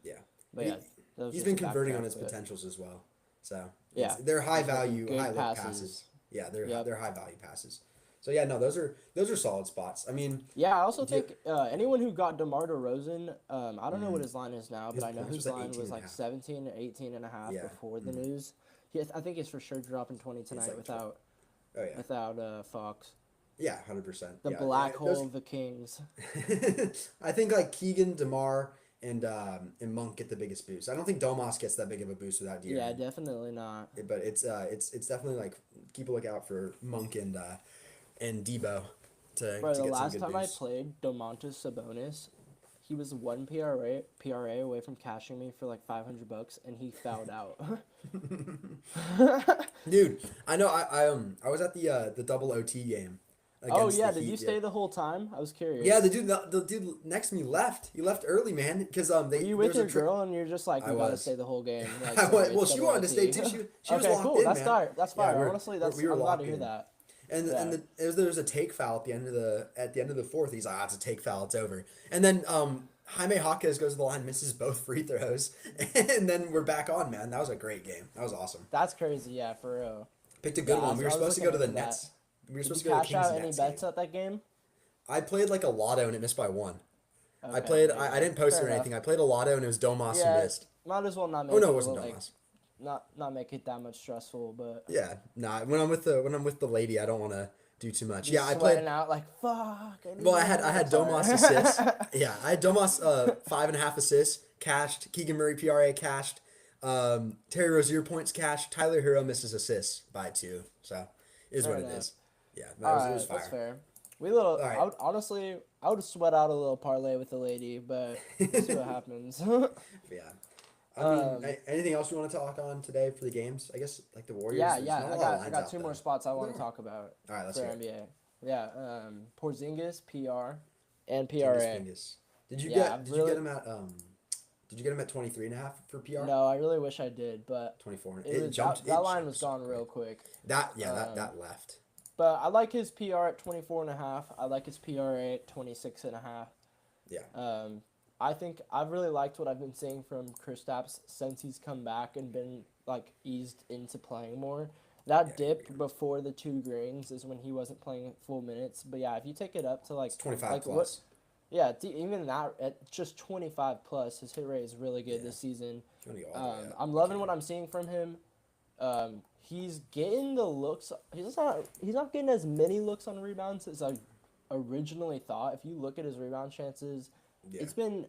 Yeah, But yeah, that was he's just been a converting backtrack, on his but potentials as well. So Yeah, they're high he's making value, good high look passes. passes. Yeah, Yep. they're high value passes. So yeah, no, those are solid spots. I mean, Yeah, I also Do you- think anyone who got DeMar DeRozan, I don't know what his line is now, His but I know points his was at line 18 was and a like half. 17 or 18 and a half Yeah. before the news. I think he's for sure dropping 20 tonight like without oh yeah, Fox. yeah, 100%. The Yeah, black yeah, hole of the Kings. I think like Keegan, DeMar, and Monk get the biggest boost. I don't think Domas gets that big of a boost without De'Aaron. Yeah, definitely not. But it's definitely like keep a lookout for Monk and Debo to Bro, the get some last good time boosts. I played Domantas Sabonis, he was one PRA away from cashing me for like $500, and he fouled out. Dude, I know. I was at the double OT game. Oh Against yeah, the did you Heat, stay the whole time? I was curious. Yeah, the dude next to me left. He left early, man, because Were you there with was your a trick. girl and you're just like, I you gotta was. stay the whole game? Like, I sorry, was- well, it's she double wanted to stay OT. too. She was Okay, locked cool. in, That's man. fire. That's Yeah, fire. we're- Honestly, we were I'm glad locked to hear in. that. And Yeah. there was a take foul at the end of the fourth. He's like, it's a take foul. It's over. And then Jaime Jaquez goes to the line, misses both free throws, and then we're back on. Man, that was a great game. That was awesome. That's crazy. Yeah, for real. Picked a good Yeah, one. We were I was supposed to go looking to the into that. Nets. We were Did supposed you to go to cash the Kings out any Nets bets game. at that game? I played like a lotto and it missed by one. I Okay, played. maybe. I didn't post Fair it or enough. anything. I played a lotto and it was Domas who Yeah, missed. might as well not make Oh no, it it wasn't like, Domas. not make it that much stressful, but Yeah, nah. When I'm with the lady, I don't want to do too much. just Yeah, I sweating played. out like fuck. Well, I had Sorry. Domas assists. Yeah, I had Domas 5.5 assists cashed. Keegan Murray PRA cashed. Terry Rozier points cashed. Tyler Hero misses assists by 2. So is Fair what it enough. is. Yeah, it Alright, was fire. that's fair. All right. I would sweat out a little parlay with the lady, but we'll see what happens. Yeah. I mean, anything else you want to talk on today for the games? I guess like the Warriors. Yeah, there's yeah. not a I lot of got lines out, 2 more though. spots I want to There are. talk about All right, let's for hear it. NBA. Yeah, Porzingis, PR, and Fingers, PRA. fingers. Did you Yeah, get I've did really- you get him at 23.5 for PR? No, I really wish I did, but 24. it was, jumped. that it line was jumped gone so real quick. quick. That left. But I like his PR at 24.5. I like his PRA at 26.5. Yeah. I think I've really liked what I've been seeing from Kristaps since he's come back and been like eased into playing more. That Yeah, dip before the 2 grains is when he wasn't playing full minutes. But yeah, if you take it up to like It's 25 like plus. yeah, even that at just 25 plus, his hit rate is really good Yeah. this season. If you wanna go all the way up, I'm you loving can. what I'm seeing from him. He's getting the looks. He's not getting as many looks on rebounds as I originally thought. If you look at his rebound chances, Yeah. it's been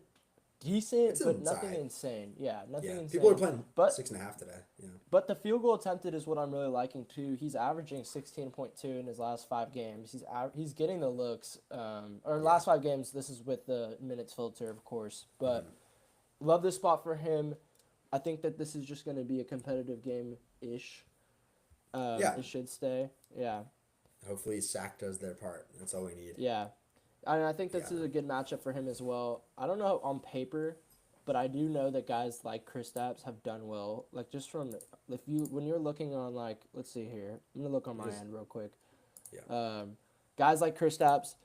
decent, It's but inside. nothing insane. Yeah, nothing Yeah. insane. People are playing but 6.5 today. Yeah. but the field goal attempted is what I'm really liking too. He's averaging 16.2 in his last 5 games. He's getting the looks. Or last 5 games. This is with the minutes filter, of course. But love this spot for him. I think that this is just going to be a competitive game ish. Yeah. It should stay. Yeah. Hopefully, Sac does their part. That's all we need. Yeah. And I think this Yeah. is a good matchup for him as well. I don't know on paper, but I do know that guys like Kristaps have done well. Like just from when you're looking on like let's see here. I'm gonna look on my end real quick. Yeah. Guys like Kristaps,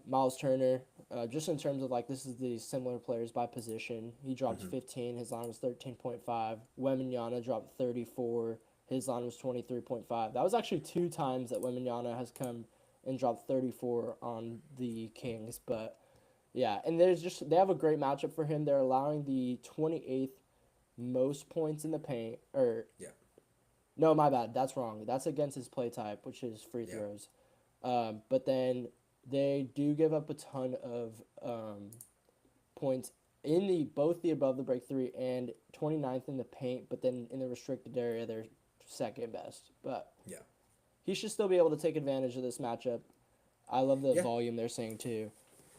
Miles Turner, just in terms of like this is the similar players by position. He dropped 15. His line was 13.5. Wembanyama dropped 34. His line was 23.5. That was actually 2 times that Wembanyama has come and dropped 34 on the Kings. But yeah, and they have a great matchup for him. They're allowing the 28th most points in the paint. Yeah. No, my bad. That's wrong. That's against his play type, which is free Yeah. throws. But then they do give up a ton of points in both the above the break three and 29th in the paint, but then in the restricted area they're second best. But Yeah. he should still be able to take advantage of this matchup. I love the Yeah. volume they're saying too.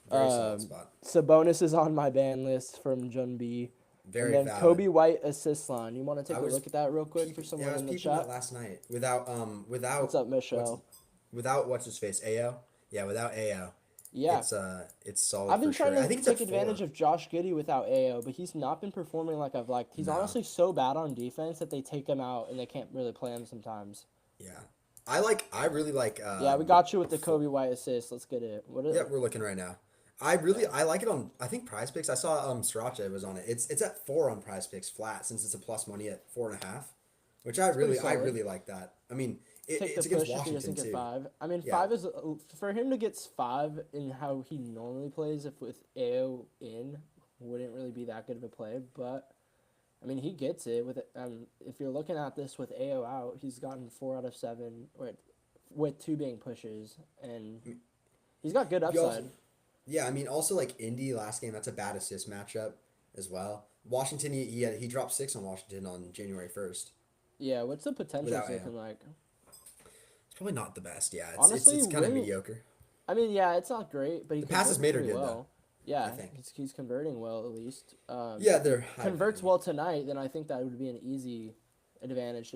Very solid spot. Sabonis is on my ban list from Jun B. Very and then valid. Kobe White assist line. You want to take I a was look at that real quick for someone I was in the peeping that chat? last night without What's up, Michelle? without what's his face Ao. Yeah, without Ao. Yeah. It's solid. I've been for sure. trying I to think take it's advantage of Josh Giddey without AO, but he's not been performing like I've liked. He's No. honestly so bad on defense that they take him out and they can't really play him sometimes. Yeah. I really like. Yeah, we got you with the Kobe White assist. Let's get it. What is Yeah, we're looking right now. I like it on. I think Prize Picks. I saw Sriracha was on it. It's at 4 on Prize Picks flat since it's a plus money at 4.5, which I pretty really solid. like that. I mean, take it's the push against if he doesn't Washington get too. 5. I mean, Yeah. 5 is for him to get 5 in how he normally plays. If with AO in, wouldn't really be that good of a play. But I mean, he gets it with it. If you're looking at this with AO out, he's gotten 4 out of 7, with 2 being pushes, and he's got good He also- upside. Yeah, I mean, also like Indy last game. That's a bad assist matchup as well. Washington, he dropped 6 on Washington on January 1st. Yeah, what's the potential Without AO. looking like? It's probably not the best. Yeah, Honestly, it's kind of when- mediocre. I mean, yeah, it's not great, but he The passes converts made are pretty good, though, well. Yeah, I think. he's converting well at least. Yeah, they're Converts well tonight, then I think that would be an easy advantage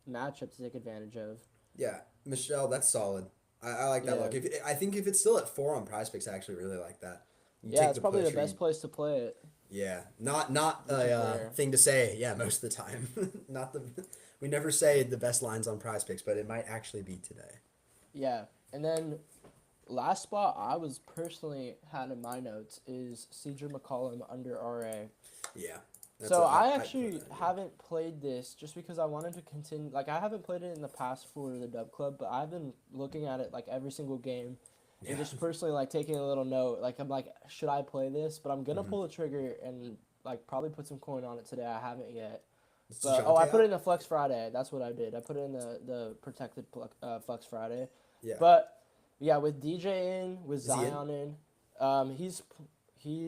matchup to take advantage of. Yeah, Michelle, that's solid. I like that Yeah. look. I think if it's still at 4 on Prize Picks, I actually really like that. You Yeah, take it's probably the push or best place to play it. Yeah, not Which is a rare. thing to say. Yeah, most of the time, not the. We never say the best lines on Prize Picks, but it might actually be today. Yeah, and then last spot I was personally had in my notes is Cedar McCollum under RA. Yeah. So I I put actually that in. haven't played this just because I wanted to continue. Like, I haven't played it in the past for the DubClub, but I've been looking at it like every single game and just personally like taking a little note. Like, I'm like, should I play this? But I'm gonna pull the trigger and like probably put some coin on it today. I haven't yet. Is But, DeJounte I put it out? in the Flex Friday. That's what I did. I put it in the protected Flex Friday. Yeah. But yeah, with DJ in, with Is he in? Zion in, he's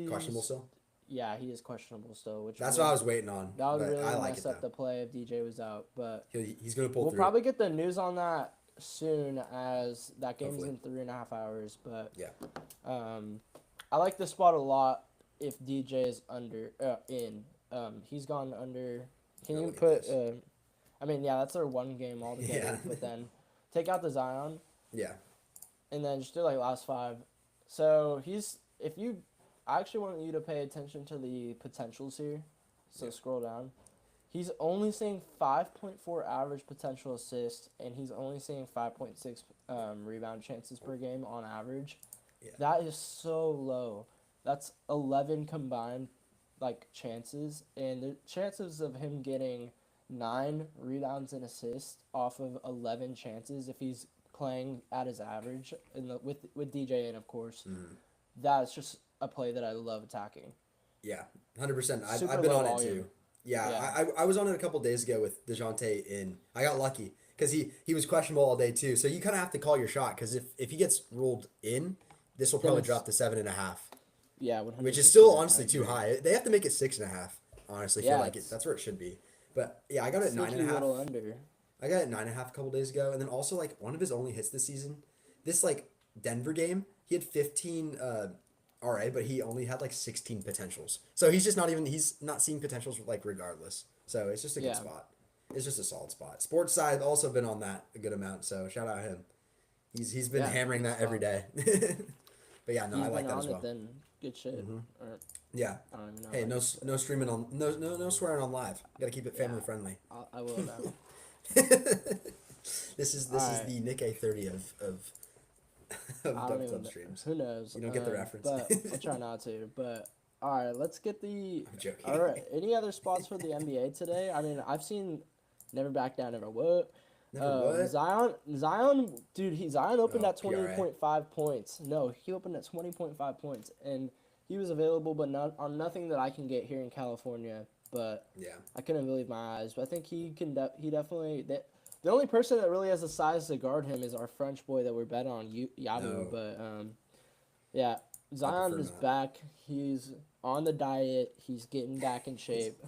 Questionable still. Yeah, he is questionable still. Which That's would- what I was waiting on. That would but really I like mess it up though. the play if DJ was out. But He's gonna pull we'll through. probably get the news on that soon, as that game's Hopefully. in 3.5 hours. But Yeah. I like this spot a lot if DJ is in. He's gone under. Can Oh, you look at put? this. I mean, yeah, that's our one game altogether. Yeah. But then take out the Zion Yeah. and then just do like last 5. So I actually want you to pay attention to the potentials here. So scroll down. He's only seeing 5.4 average potential assists, and he's only seeing 5.6 rebound chances per game on average. Yeah. That is so low. That's 11 combined chances, and the chances of him getting 9 rebounds and assists off of 11 chances if he's playing at his average with DJ in, of course. Mm-hmm. That's just a play that I love attacking. Yeah. 100%. Super I've been low on it volume. too. Yeah. Yeah. I was on it a couple days ago with DeJounte in. I got lucky because he was questionable all day too. So you kind of have to call your shot because if he gets ruled in, this will Then probably it's- drop to 7.5. Yeah, 100%. Which is still I honestly too agree. high. They have to make it 6.5. Honestly, Yeah, feel like it's- that's where it should be. But yeah, I got it at Sneaky 9.5. little under. I got it at 9.5 a couple days ago, and then also like one of his only hits this season, this like Denver game, he had 15 RA, but he only had like 16 potentials. So he's not seeing potentials like regardless. So it's just a good Yeah. spot. It's just a solid spot. Sports side also been on that a good amount. So shout out him. He's been Yeah, hammering good that every day. But yeah, no, He's I like been that on as well. it then. Good shit. Or, Yeah. I don't even know. Hey, no streaming on no swearing on live. Gotta keep it family friendly. I will now. This is Alright. the Nick A30 of I don't even DubClub know. streams. Who knows? You don't get the reference. But I'll try not to. But all right, let's get the. I'm joking. All right, any other spots for the NBA today? I mean, I've seen Never Back Down, Never What. Never what? Zion, dude, Zion opened Oh, at 20.5 points. No, he opened at 20.5 points, and he was available, but not on nothing that I can get here in California. But Yeah. I couldn't believe my eyes. But I think he can. He definitely. The only person that really has the size to guard him is our French boy that we're bet on, Yabu. No. But yeah, Zion prefer is not. back. He's on the diet. He's getting back in shape.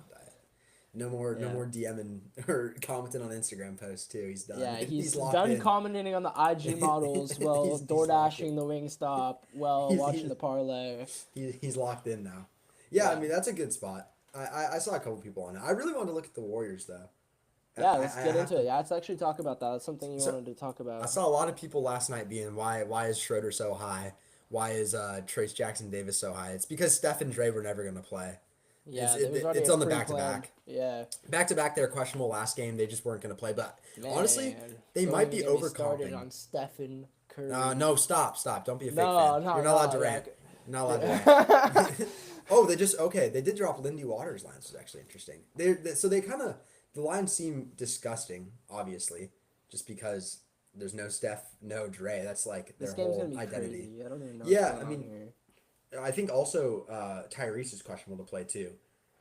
No more Yeah. DMing or commenting on Instagram posts too. He's done. Yeah, he's locked done in. commenting on the IG models while He's door locked dashing the Wingstop while He's- watching he's- the parlay. He's locked in now. Yeah, I Yeah. mean that's a good spot. I saw a couple people on it. I really wanted to look at the Warriors though. Yeah, I- let's I get have into to- it. Yeah, let's actually talk about that. That's something you So, wanted to talk I about. saw a lot of people last night being why is Schroeder so high? Why is Trace Jackson Davis so high? It's because Steph and Dre were never gonna play. Yeah, it's- there was already it's a on the pre-planned- back-to-back. Yeah. Back to back, they were questionable last game. They just weren't gonna play. But honestly, Man, they don't might even be get me started overcomping. on Stephen Curry. No, stop. Don't be a fake No, fan. no, You're not allowed no, to yeah, rant. okay. You're not allowed to rant. Oh, they did drop Lindy Waters' lines, which is actually interesting. So they kind of, the lines seem disgusting, obviously, just because there's no Steph, no Dre. That's like their This game's whole gonna be identity. crazy. I don't even know. Yeah, what's going I on mean, here. I think also Tyrese is questionable to play too.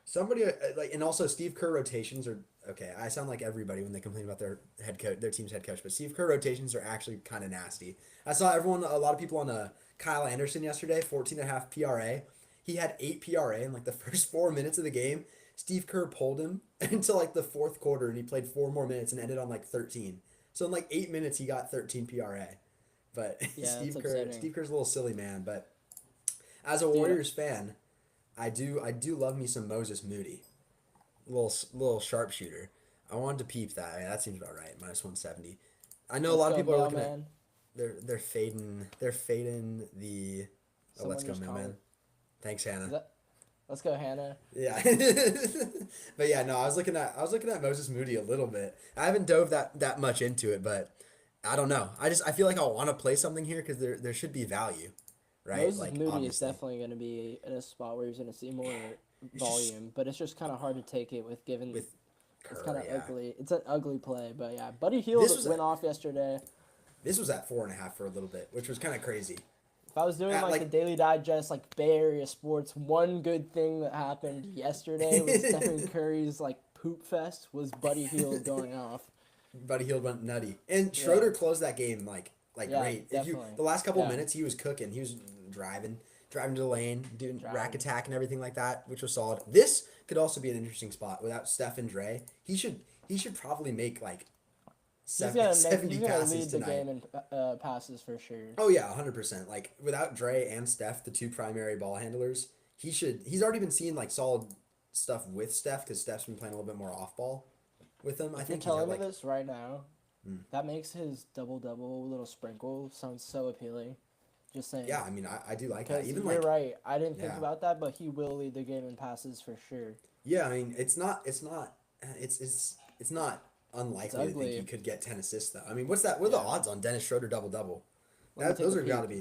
Somebody like, and also Steve Kerr rotations are okay. I sound like everybody when they complain about their head coach, their team's head coach, but Steve Kerr rotations are actually kind of nasty. I saw a lot of people on Kyle Anderson yesterday, 14.5 PRA. He had 8 PRA in like the first 4 minutes of the game. Steve Kerr pulled him until like the fourth quarter, and he played 4 more minutes and ended on like 13. So in like 8 minutes, he got 13 PRA. But Yeah, Steve that's Kerr, upsetting. Steve Kerr's a little silly man. But as a Warriors fan, I do love me some Moses Moody, little sharpshooter. I wanted to peep that. I mean, that seems about right. -170. I know a lot of people are looking at man. they're fading the. Oh, let's go, Someone just mailman. called. Thanks, Hannah. Let's go, Hannah. Yeah, but yeah, no, I was looking at Moses Moody a little bit. I haven't dove that much into it, but I don't know. I feel like I want to play something here because there should be value, right? Moses like Moody is obviously. definitely going to be in a spot where he's going to see more volume, but it's just kind of hard to take it with given With it's Kerr, kind of yeah. ugly. It's an ugly play, but yeah, Buddy Hield This was went off yesterday. This was at 4.5 for a little bit, which was kind of crazy. If I was doing At, like the like- Daily Digest, like Bay Area sports, one good thing that happened yesterday was Stephen Curry's like poop fest was Buddy Hield going off. Buddy Hield went nutty, and Schroeder closed that game like Yeah, great. If you definitely. the last couple of Yeah. minutes, he was cooking. He was driving to the lane, doing rack Driving. attack and everything like that, which was solid. This could also be an interesting spot without Steph and Dre. He should probably make like He's 70 gonna passes lead the tonight. game in passes for sure. Oh yeah, 100%. Like without Dre and Steph, the two primary ball handlers, he's already been seeing like solid stuff with Steph because Steph's been playing a little bit more off ball with him. I If you're think he's telling had, me like, this right now, Hmm. that makes his double little sprinkle sound so appealing. Just saying. yeah, I mean I do like that. Because Even you're like right. I didn't think Yeah. about that, but he will lead the game in passes for sure. yeah, I mean it's not unlikely to think ugly. he could get 10 assists though. I mean what are the odds on Dennis Schroeder double? Let me take Those a are peek. got to be.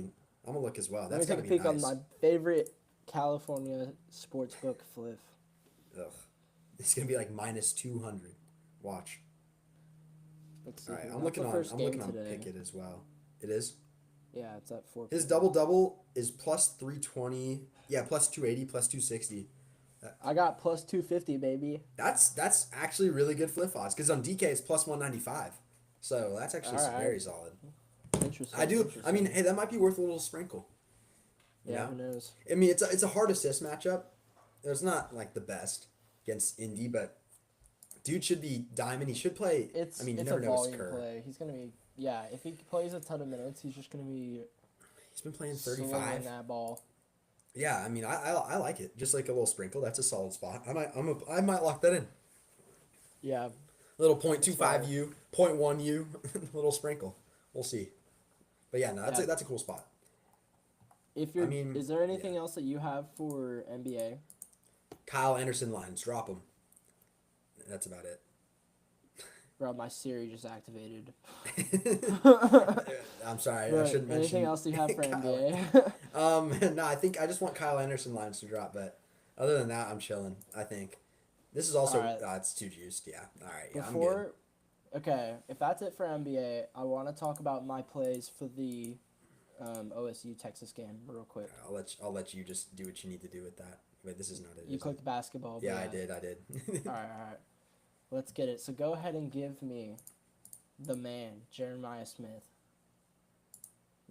I'm gonna look as well. Let me That's take gotta a be peek nice. on my favorite California sportsbook, Fliff. Ugh. It's gonna be like -200. Watch. Let's see. All right, who I'm got looking the on. first I'm game looking on today. Pickett as well. It is. Yeah, it's at 4. His double is +320. Yeah, +280, +260. I got plus 250, baby. That's actually really good flip odds because on DK it's +195. So that's actually All right. very solid. Interesting. I mean, interesting. hey, that might be worth a little sprinkle. You Yeah, know? who knows? I mean, it's a hard assist matchup. It's not like the best against Indy, but dude should be diamond. He should play. It's I mean, you it's never a know his volume Kerr. play. He's gonna be if he plays a ton of minutes, he's just gonna be He's been playing slinging 35. that ball. Yeah, I mean, I like it. Just like a little sprinkle. That's a solid spot. I might lock that in. Yeah, Little 0.25 U, 0.1 U, little sprinkle. We'll see. But yeah, no, Yeah. that's a cool spot. if you're, mean, is there anything else that you have for NBA? Kyle Anderson lines, drop them. That's about it. Bro, my Siri just activated. I'm sorry, I But shouldn't mention. anything else you have for Kyle. NBA? No, I think I just want Kyle Anderson lines to drop, but other than that, I'm chilling. I think this is also Alright. it's too juiced. Yeah, all right, yeah, I'm good. Before, okay, if that's it for NBA, I want to talk about my plays for the OSU Texas game real quick. I'll let you just do what you need to do with that. Wait, this is not it. You is it? clicked basketball. Yeah, but I did. All right. Let's get it. So go ahead and give me the man, Jeremiah Smith.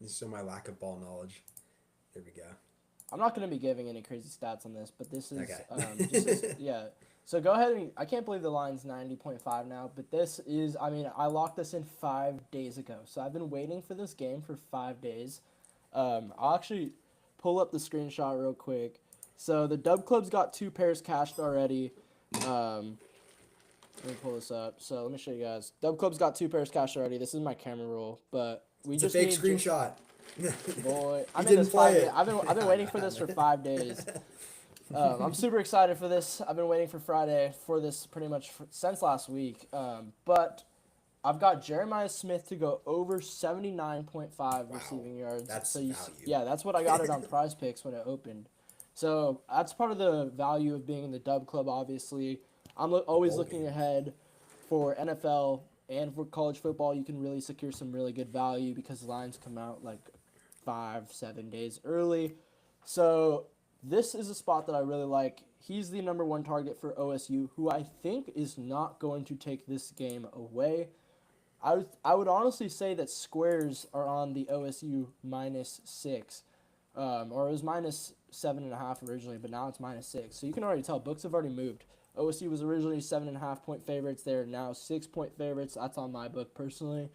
This is so my lack of ball knowledge. There we go. I'm not going to be giving any crazy stats on this, but this is Okay. yeah. So go ahead and I can't believe the line's 90.5 now, but this is I locked this in 5 days ago. So I've been waiting for this game for 5 days. I'll actually pull up the screenshot real quick. So the DubClub's got 2 pairs cashed already. Let me pull this up. So let me show you guys. DubClub's got 2 pairs cashed already. This is my camera roll, but we It's just a fake need screenshot. boy, I've been waiting for this for 5 days. I'm super excited for this. I've been waiting for Friday for this pretty much since last week. But I've got Jeremiah Smith to go over 79.5 receiving yards. That's so value. yeah, that's what I got it on Prize Picks when it opened. So that's part of the value of being in the Dub Club. Obviously, I'm always looking ahead for NFL and for college football. You can really secure some really good value because lines come out like 5-7 days early. So this is a spot that I really like. He's the number 1 target for OSU, who I think is not going to take this game away. I would honestly say that squares are on the OSU -6, or it was -7.5 originally, but now it's -6. So you can already tell books have already moved. OSU was originally 7.5 point favorites. They're now 6 point favorites. That's on my book personally,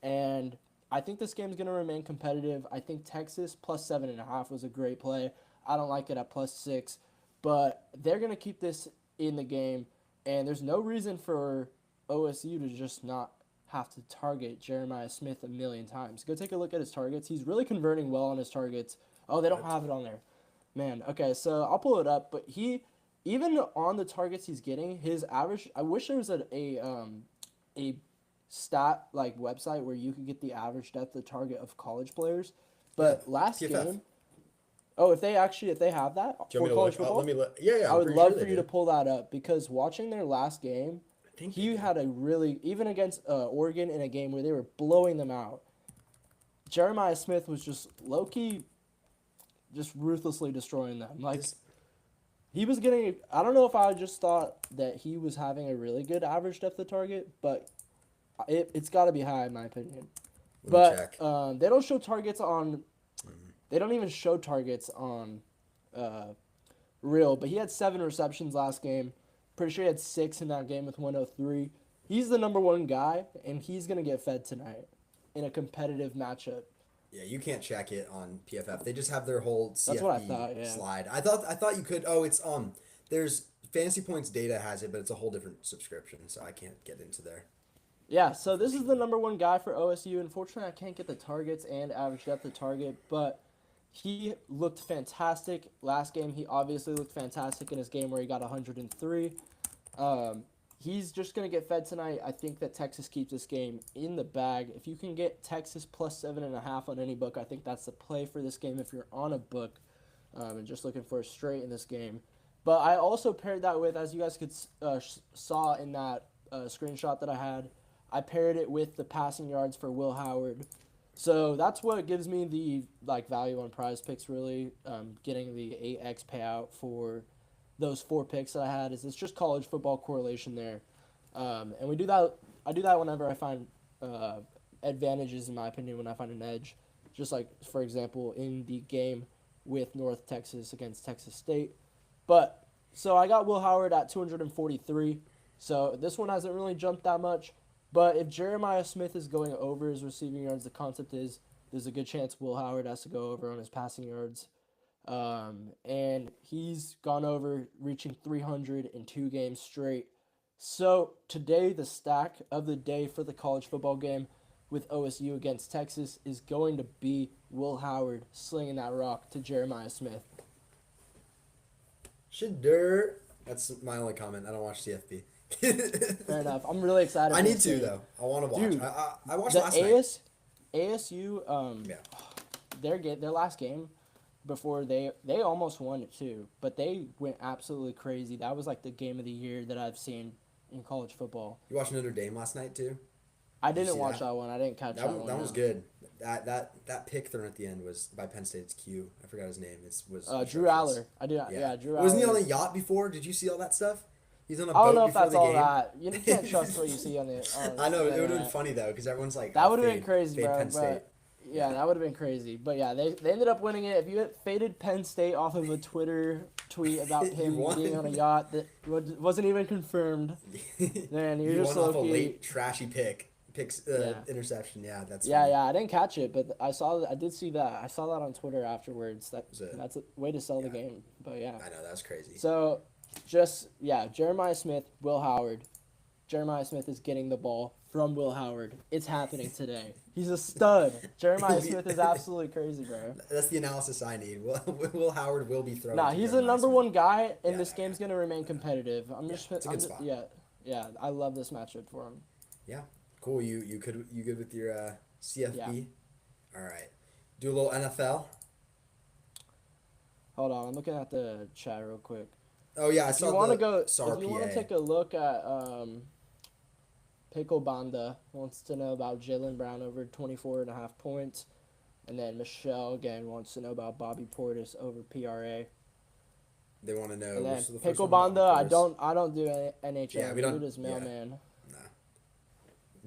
and I think this game is going to remain competitive. I think Texas plus 7.5 was a great play. I don't like it at +6, but they're going to keep this in the game, and there's no reason for OSU to just not have to target Jeremiah Smith a million times. Go take a look at his targets. He's really converting well on his targets. Oh, they don't have it on there. Man, okay, so I'll pull it up, but even on the targets he's getting, his average, I wish there was a stat like website where you could get the average depth of target of college players. But last PFF. game, oh, if they have that Do you want me for to college look? football, Yeah. I I'm would pretty love sure for they you to did. pull that up because watching their last game, I think he they had a really, even against Oregon in a game where they were blowing them out, Jeremiah Smith was just low-key, just ruthlessly destroying them. Like, This- he was getting, I don't know if I just thought that he was having a really good average depth of target, but it's got to be high in my opinion. Let me But check. they don't show targets on, they don't even show targets on Real, but he had 7 receptions last game. Pretty sure he had 6 in that game with 103. He's the number 1 guy, and he's going to get fed tonight in a competitive matchup. Yeah, you can't check it on PFF. They just have their whole CFP That's what I thought, yeah. slide. I thought you could. Oh, it's there's Fantasy Points data has it, but it's a whole different subscription, so I can't get into there. Yeah, so this is the number 1 guy for OSU. Unfortunately, I can't get the targets and average depth of target, but he looked fantastic last game. He obviously looked fantastic in his game where he got 103. He's just going to get fed tonight. I think that Texas keeps this game in the bag. If you can get Texas plus 7.5 on any book, I think that's the play for this game if you're on a book and just looking for a straight in this game. But I also paired that with, as you guys could saw in that screenshot that I had, I paired it with the passing yards for Will Howard. So that's what gives me the value on Prize Picks, really, getting the 8x payout for those 4 picks that I had. It's just college football correlation there. And we do that. I do that whenever I find advantages, in my opinion, when I find an edge. Just like, for example, in the game with North Texas against Texas State. But, so I got Will Howard at 243. So this one hasn't really jumped that much. But if Jeremiah Smith is going over his receiving yards, the concept is there's a good chance Will Howard has to go over on his passing yards. And he's gone over, reaching 300 in 2 games straight. So today, the stack of the day for the college football game with OSU against Texas is going to be Will Howard slinging that rock to Jeremiah Smith. Shadur. That's my only comment. I don't watch CFP. Fair enough. I'm really excited. I for need this to game. though. I want to watch. Dude, I watched The last night. ASU, Yeah. their last game before they almost won it too, but they went absolutely crazy. That was like the game of the year that I've seen in college football. You watched Notre Dame last night too. I Did you didn't see watch that? that one. I didn't catch that one. That was no. good. That pick thrown at the end was by Penn State's Q. I forgot his name. It was Drew atrocious. Aller. I did. Yeah, Drew Aller. Wasn't he on a yacht before? Did you see all that stuff? He's on a I boat don't know if before that's the all game. that. You can't trust what you see on the. I know it would have been internet. funny though, because everyone's like, That oh, would have been fade- crazy, fade bro. Penn State. But yeah, that would have been crazy. But yeah, they ended up winning it. If you had faded Penn State off of a Twitter tweet about You him won. being on a yacht that wasn't even confirmed, man, you're you just won off a low-key- late trashy Yeah. interception. Yeah, that's Yeah, funny. yeah, I didn't catch it, but I did see that. I saw that on Twitter afterwards. Was it? That's a way to sell the Yeah. game. But yeah. I know that was crazy. So, Jeremiah Smith, Will Howard. Jeremiah Smith is getting the ball from Will Howard. It's happening today. He's a stud. Jeremiah Smith is absolutely crazy, bro. That's the analysis I need. Will Howard will be throwing. Nah, to he's the Jeremiah number Smith. one guy, and Yeah, this yeah, game's gonna remain competitive. it's a good spot. Yeah. I love this matchup for him. Yeah, cool. You good with your CFB? All right. Do a little NFL. Hold on, I'm looking at the chat real quick. Oh yeah, I If saw you want to the go, SAR if you want PA. to take a look at Pickle Banda wants to know about Jalen Brown over 24.5 points, and then Michelle again wants to know about Bobby Portis over PRA. They want to know. And then what's the first Pickle one? Banda, Bobby Portis? I don't do NHL. Yeah, we don't- Do this yeah. mailman. Nah.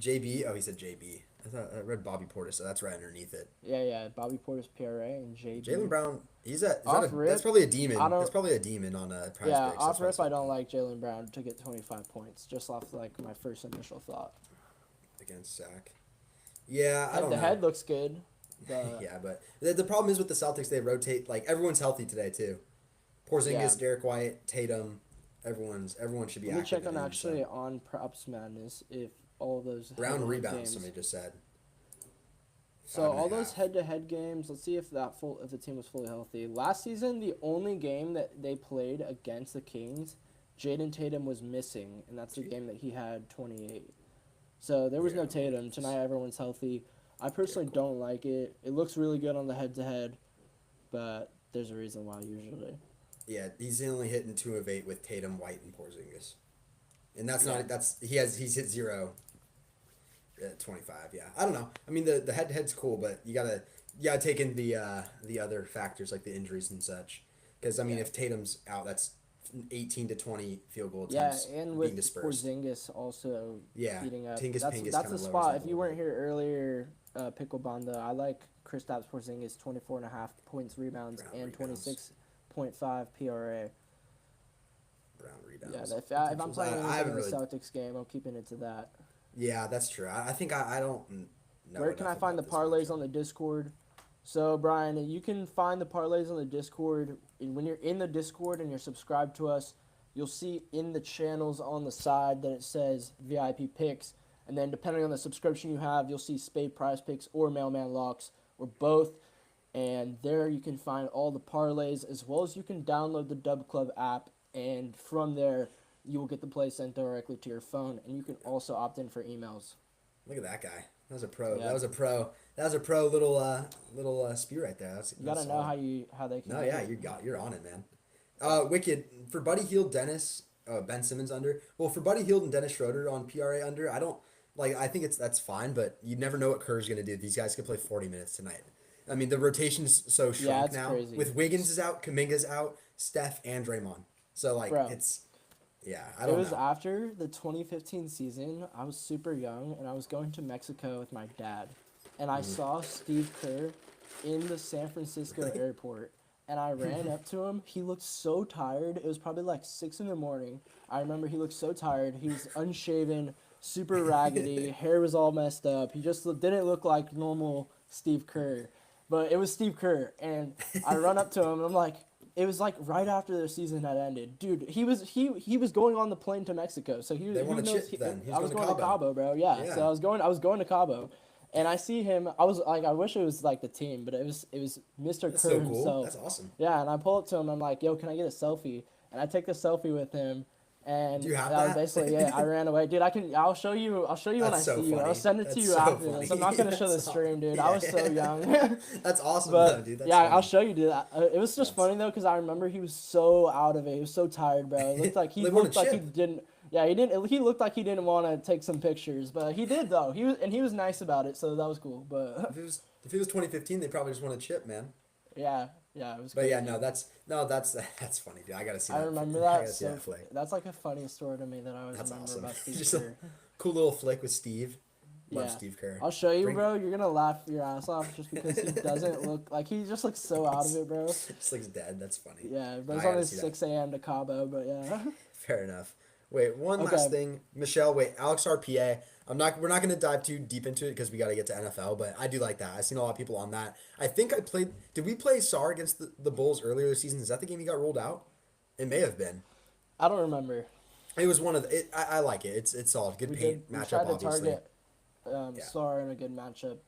JB. Oh, he said JB. I read Bobby Portis, so that's right underneath it. Yeah. Bobby Portis PRA and JB. Jalen Brown. That's Off rip, probably a demon. I don't- That's probably a demon on a prize Yeah, picks. off That's what rip, I don't said. like Jalen Brown to get 25 points, just off like my first initial thought. Against Zach. Yeah, I Head don't to know. head looks good. But Yeah, but the problem is with the Celtics, they rotate. Like everyone's healthy today too. Porzingis, Yeah. Derek White, Tatum, everyone should be let me active. check on in it, actually so. on Props Madness if all of those Brown head-to-head rebounds. games- Somebody just said. So 5.5. all those head-to-head games, let's see if the team was fully healthy. Last season, the only game that they played against the Kings, Jaden Tatum was missing, and that's the game that he had 28. So there was no Yeah. Tatum. Tonight everyone's healthy. I personally don't like it. It looks really good on the head-to-head, but there's a reason why usually. Yeah, he's only hitting 2 of 8 with Tatum, White, and Porzingis, and that's Yeah. not he's hit 0. 25. Yeah, I don't know. I mean, the head to head's cool, but you gotta take in the other factors like the injuries and such. Because I mean, Yeah. if Tatum's out, that's 18 to 20 field goal Yeah, attempts and being with dispersed. Porzingis also Yeah, heating up. Tingus That's Pingus the kinda lowers spot. that If you a weren't little here earlier, Pickle Banda, I like Kristaps Porzingis 24.5 points, rebounds, Brown and rebounds. 26.5 PRA. Brown Yeah, rebounds. if I'm potentials. playing I anything haven't in the really. Celtics game, I'm keeping it to that. Yeah, that's true. I think I don't know. Where can I enough find the about this parlays on the Discord? So, Brian, you can find the parlays on the Discord. And when you're in the Discord and you're subscribed to us, you'll see in the channels on the side that it says VIP picks. And then depending on the subscription you have, you'll see Spade Prize Picks or Mailman Locks or both. And there you can find all the parlays as well as you can download the DubClub app. And from there, you will get the play sent directly to your phone. And you can also opt in for emails. Look at that guy. That was a pro. Yeah. That was a pro. That was a pro little spew right there. You gotta know how they can. No, do yeah, it. you're on it, man. Wicked for Buddy Hield, Dennis, Ben Simmons under. Well, for Buddy Hield and Dennis Schroeder on PRA under, I don't like. I think that's fine, but you never know what Kerr's gonna do. These guys could play 40 minutes tonight. I mean, the rotation's so shrunk it's now. crazy. With Wiggins is out, Kuminga's out, Steph and Draymond. So like Bro. it's, yeah, I It don't was know. after the 2015 season. I was super young, and I was going to Mexico with my dad. And I saw Steve Kerr in the San Francisco airport. And I ran up to him. He looked so tired. It was probably like 6 in the morning. I remember he looked so tired. He was unshaven, super raggedy. Hair was all messed up. He just didn't look like normal Steve Kerr. But it was Steve Kerr. And I run up to him, and I'm like, it was like right after the season had ended, dude. He was going on the plane to Mexico, so he They who won a knows- chip then. He was I was going going to to Cabo, bro. Yeah. Yeah. So I was going to Cabo, and I see him. I was like, I wish it was like the team, but it was Mr. That's Kerr so cool. himself. That's awesome. Yeah, and I pull up to him. I'm like, yo, can I get a selfie? And I take the selfie with him. And Do you have that was that? basically it. I ran away, dude. I'll show you when I That's so see you. I'll funny. send it to That's you so after funny. this. I'm not gonna show the That's stream, dude. aw- I was so yeah. young. That's awesome, But though, dude. That's yeah, funny. I'll show you, dude. It was just That's- funny though, because I remember he was so out of it. He was so tired, bro. It looked like he They won a looked like he chip. didn't. Yeah, he didn't. He looked like he didn't want to take some pictures, but he did though. He was nice about it, so that was cool. But If it was 2015, they probably just won a chip, man. yeah, Yeah, it was. But yeah, crazy. that's funny, dude. I gotta see that. I remember I that. gotta see So that flick. that's like a funny story to me that I always That's remember awesome. about Steve Just a Kerr. cool little flick with Steve. Love Yeah. Steve Kerr. I'll show you, Bring- bro. You're gonna laugh your ass off just because he doesn't look like he just looks so out of it, bro. Just looks dead. That's funny. Yeah, I bro's on gotta his see that. 6 a.m. to Cabo, but yeah. Fair enough. Wait, one Okay. last thing, Michelle. Wait, Alex RPA. We're not gonna dive too deep into it because we got to get to NFL. But I do like that. I've seen a lot of people on that. I think I played. Did we play Sar against the Bulls earlier this season? Is that the game he got ruled out? It may have been. I don't remember. It was one of the. I like it. It's solid. Good paint We matchup. tried to Obviously. target Yeah. Sar in a good matchup.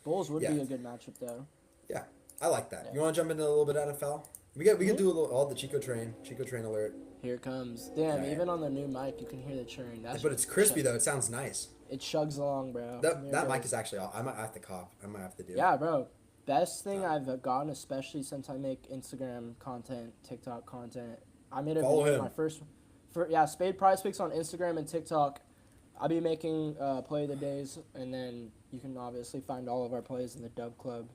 Bulls would Yeah. be a good matchup though. Yeah, I like that. Yeah. You want to jump into a little bit of NFL? We could do a little the Chico train alert. Here it comes. Damn, Yeah. even on the new mic, you can hear the churn. That's But it's crispy though. It sounds nice. It chugs along, bro. That Here it that mic goes. is actually. I might have to cop. I might have to do it. Yeah, bro. Best thing I've gotten, especially since I make Instagram content, TikTok content. I made a Follow video, him. my first, Spade Prize Picks on Instagram and TikTok. I'll be making play of the days, and then you can obviously find all of our plays in the DubClub.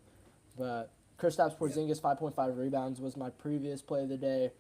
But Kristaps Porzingis 5.5 rebounds was my previous play of the day.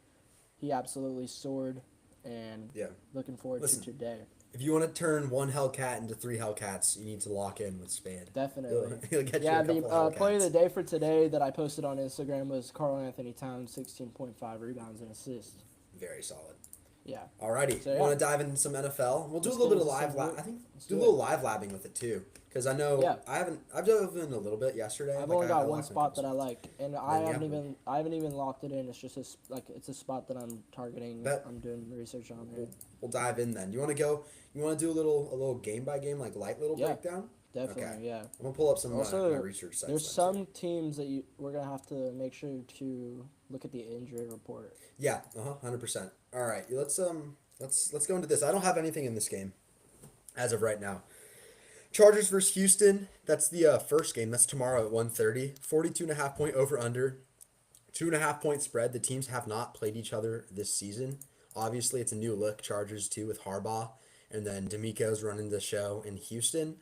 He absolutely soared, and Yeah. looking forward Listen. to today. If you want to turn one Hellcat into three Hellcats, you need to lock in with Spade. Definitely. He'll get Yeah, you a the couple play of the Hellcats. day for today that I posted on Instagram was Karl Anthony Towns, 16.5 rebounds and assists. Very solid. Yeah. Alrighty, So, yeah. want to dive into some NFL? We'll do Let's a little get bit of into live. some- I think let's do a do little live labbing with it too, because I know Yeah. I've dove in a little bit yesterday. I've like, only I got one locked in spot some that I like, and Then, I yeah. haven't even locked it in. It's just it's a spot that I'm targeting. Bet. I'm doing research on there. We'll dive in then. You want to go? You want to do a little game by game, like light little Yeah. breakdown? Definitely, Okay. yeah. I'm gonna pull up some Also, my research sites. There's then, too. some teams that we're gonna have to make sure to look at the injury report. Yeah, 100%. All right, let's go into this. I don't have anything in this game as of right now. Chargers versus Houston. That's the first game. That's tomorrow at 1:30. 42.5 point over under. 2.5 point spread. The teams have not played each other this season. Obviously, it's a new look. Chargers too with Harbaugh, and then D'Amico's running the show in Houston.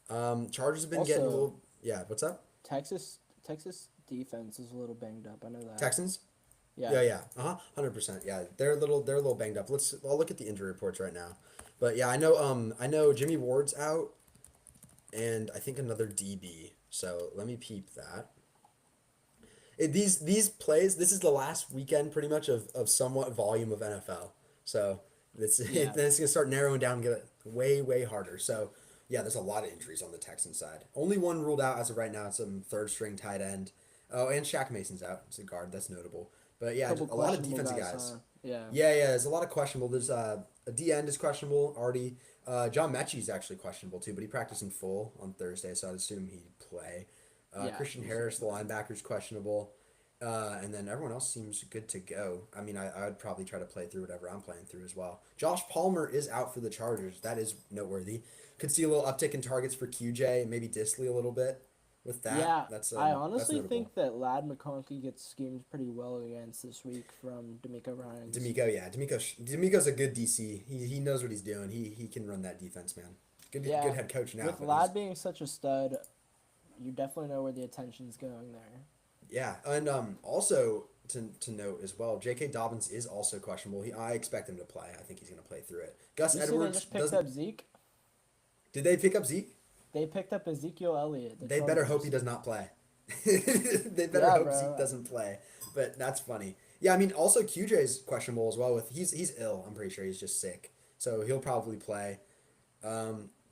Chargers have been getting a Also- little. Yeah, what's up? Texas defense is a little banged up. I know that. Texans. Yeah. Yeah. 100%. Yeah, they're a little banged up. I'll look at the injury reports right now. But yeah, I know Jimmy Ward's out, and I think another DB. So let me peep that. These plays. This is the last weekend, pretty much of somewhat volume of NFL. So then it's gonna start narrowing down and get way harder. So yeah, there's a lot of injuries on the Texan side. Only one ruled out as of right now. It's some third string tight end. Oh, and Shaq Mason's out. It's a guard. That's notable. But yeah, Couple a lot of questionable defensive guys. huh? Yeah. Yeah, there's a lot of questionable. There's a D end is questionable already. John Mechie's actually questionable too, but he practiced in full on Thursday, so I'd assume he'd play. Yeah, Christian he's- Harris, the linebacker's questionable. And then everyone else seems good to go. I mean, I would probably try to play through whatever I'm playing through as well. Josh Palmer is out for the Chargers. That is noteworthy. Could see a little uptick in targets for QJ, maybe Disley a little bit with that. Yeah, That's I that's honestly notable. think that Lad McConkey gets schemed pretty well against this week from D'Amico Ryans. D'Amico's a good DC. He knows what he's doing. He can run that defense, man. Good head coach now. With but Lad he's- being such a stud, you definitely know where the attention's going there. Yeah, and also to note as well, J.K. Dobbins is also questionable. I expect him to play. I think he's going to play through it. Gus You see they Edwards just picked doesn't. up Zeke? Did they pick up Zeke? They picked up Ezekiel Elliott. the They better hope Chargers. he does not play. They better Yeah, hope bro. Zeke doesn't play. But that's funny. Yeah, I mean, also QJ's questionable as well. He's ill. I'm pretty sure he's just sick, so he'll probably play.